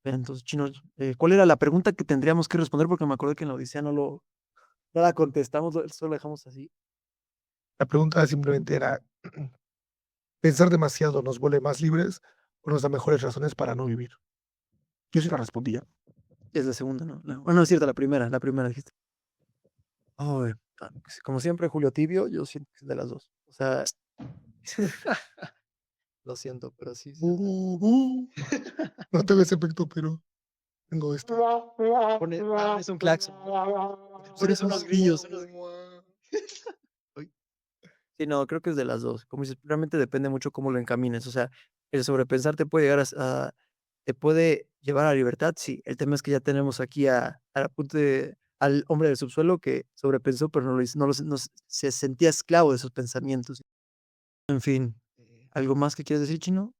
Pero entonces, Chino, ¿cuál era la pregunta que tendríamos que responder? Porque me acordé que en la Odisea no la contestamos, solo la dejamos así. La pregunta simplemente era, ¿pensar demasiado nos vuelve más libres o nos da mejores razones para no vivir? Yo sí la respondía. Es la segunda, ¿no? Bueno, es cierto, la primera dijiste. Ay, sí, como siempre, Julio Tibio, yo siento que es de las dos. O sea, lo siento, pero sí, sí. Ujú. No tengo ese efecto, pero tengo esto. Es un claxon. Pones unos grillos, Uy. Sí, no, creo que es de las dos. Como dices, realmente depende mucho cómo lo encamines. O sea, el sobrepensar te puede llegar te puede llevar a la libertad, sí. El tema es que ya tenemos aquí al hombre del subsuelo que sobrepensó, pero no lo hizo, no se sentía esclavo de sus pensamientos. En fin, ¿algo más que quieres decir, Chino?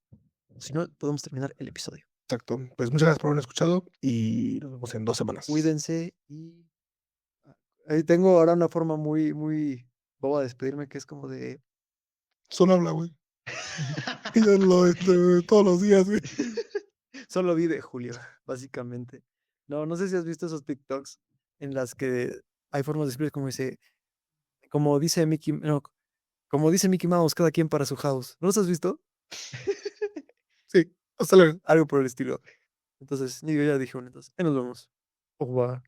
Si no, podemos terminar el episodio. Exacto. Pues muchas gracias por haberme escuchado y nos vemos en 2 semanas. Cuídense y ahí tengo ahora una forma muy boba de despedirme, que es como de Solo habla, güey. Y yo todos los días, güey. solo vive Julio, básicamente. No sé si has visto esos TikToks en las que hay formas de escribir como dice Mickey, no, como dice Mickey Mouse, cada quien para su house. ¿No los has visto? Sí, hasta luego. Algo por el estilo. Entonces, yo ya dije, bueno, entonces, ahí nos vemos. Au revoir.